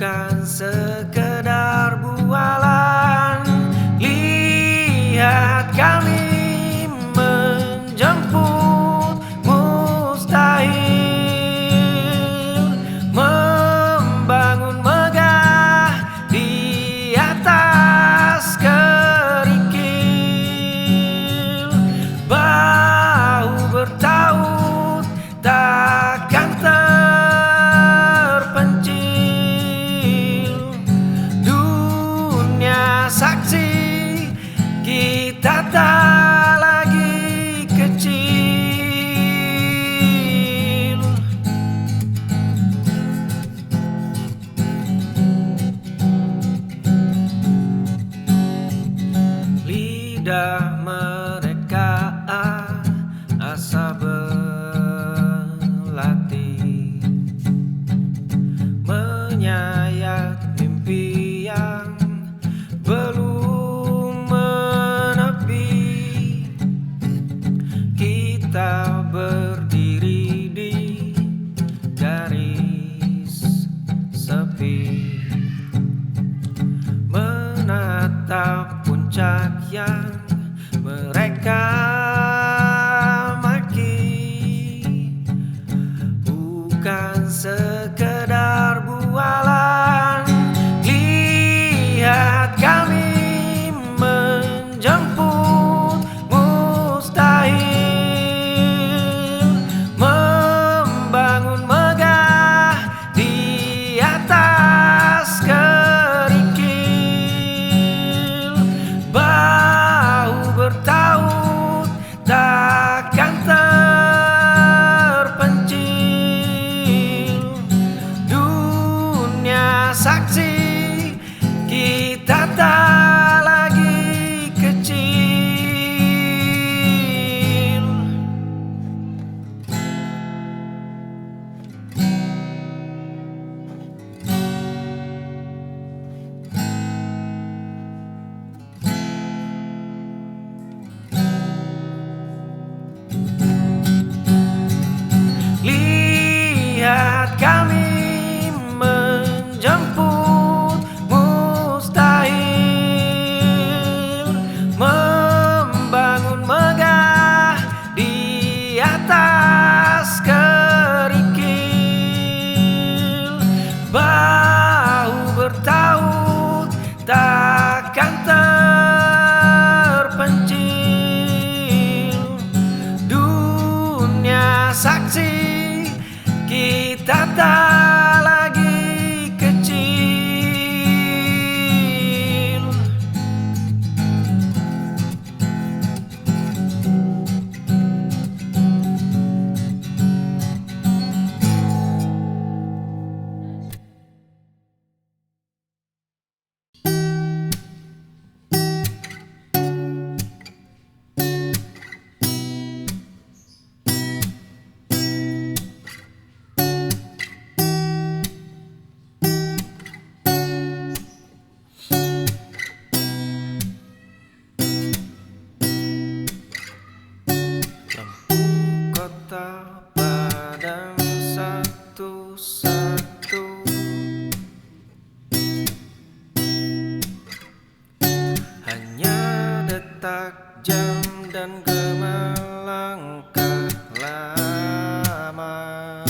bukan sekedar bualan. Lihat kami menjemput mustahil, membangun megah di atas kerikil. Bahu bertaut takkan terpencil. Dunia saksi kita tak lagi kecil. Lidah mereka asa berlatih, menyayat mimpi yang belum menepi. Kita berdiri di garis sepi, menatap puncak yang mereka maki. Bukan sekedar bualan. Lihat kami menjemput mustahil, membangun megah di atas kerikil. Bahu bertaut takkan terpencil. Dunia saksi kita tak lagi kecil. Lihat kami menjemput mustahil, membangun megah di atas kerikil. Bahu bertaut takkan terpencil. Dunia saksi kita tak lagi kecil. Kota padam satu-satu, hanya detak jam dan gema langkah lama.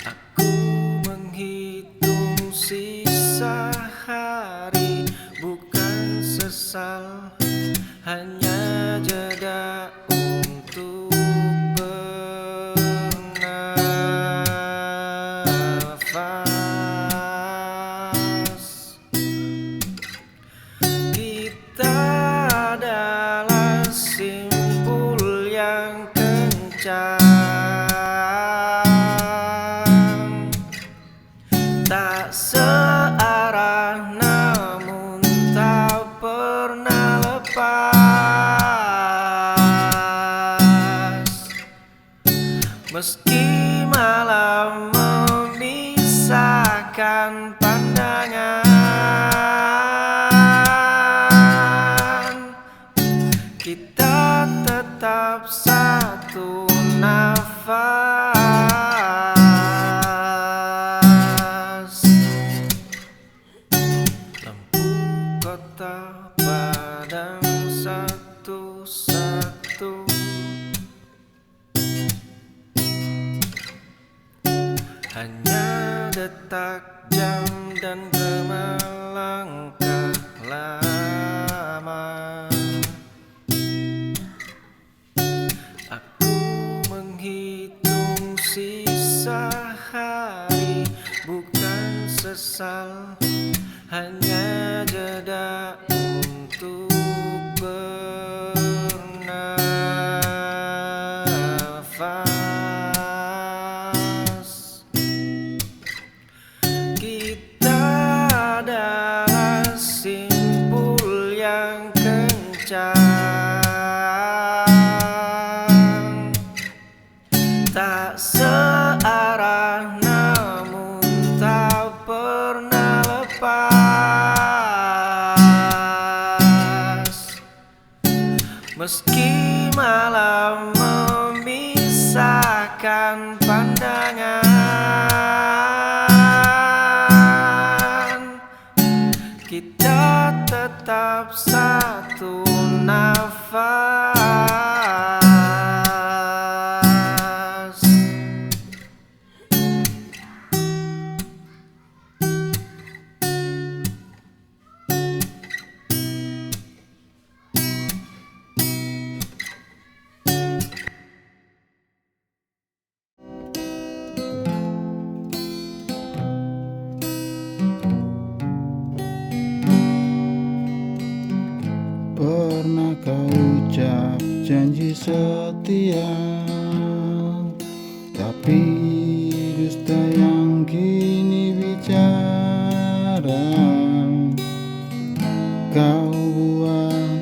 Aku menghitung sisa hari, bukan sesal, hanya jeda untuk bernafas. Kita adalah simpul yang kencang, tak searah namun tak pernah lepas. Meski malam memisahkan pandangan, kita tetap 'satu nafas. hanya detak jam dan gemalang langkah lama. Aku menghitung sisa hari, bukan sesal, hanya jeda untuk bernafas. Kita adalah simpul yang kencang, tak searah namun tak pernah lepas. Meski malam memisahkan pandangan, kita tetap satu nafas. Pernah kau ucap janji setia, tapi dusta yang kini bicara. Kau buat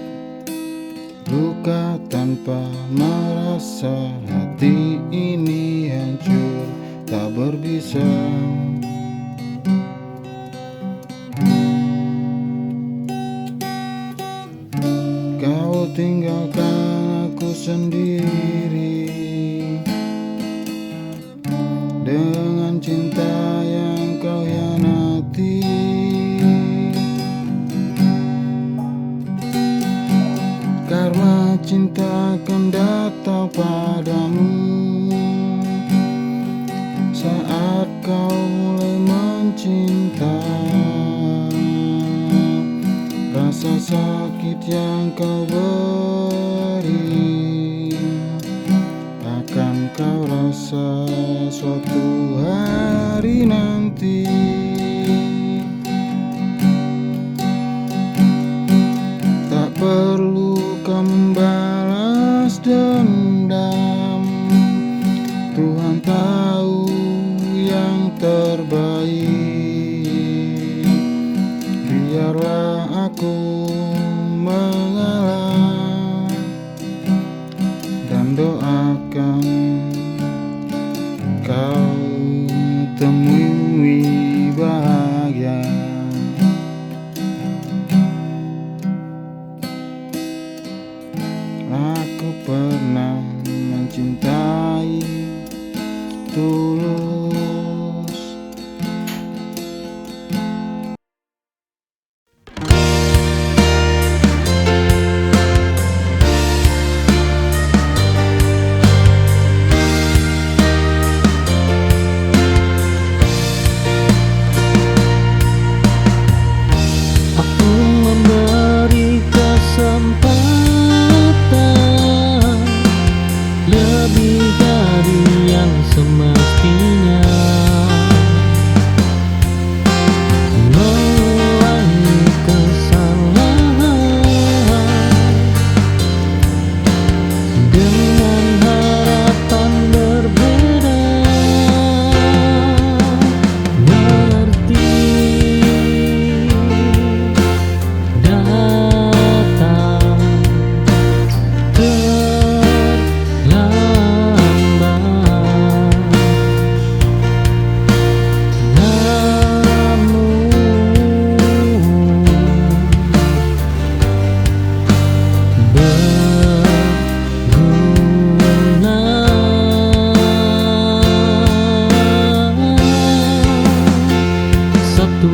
luka tanpa merasa, hati ini hancur tak berbisa. Kau tinggalkan aku sendiri dengan cinta yang kau hianati. Karena cinta akan datang padamu saat kau mulai mencinta. Rasa sakit yang kau beri akan kau rasa suatu hari nanti. Tak perlu kau membalas dendam, Tuhan tahu yang terbaik. Biarlah aku mengalah dan doakan kau temui bahagia. Aku pernah mencintai tulus. Lebih dari yang semestinya, mengulangi kesalahan dengan harapan berbeda. Mengerti datang satu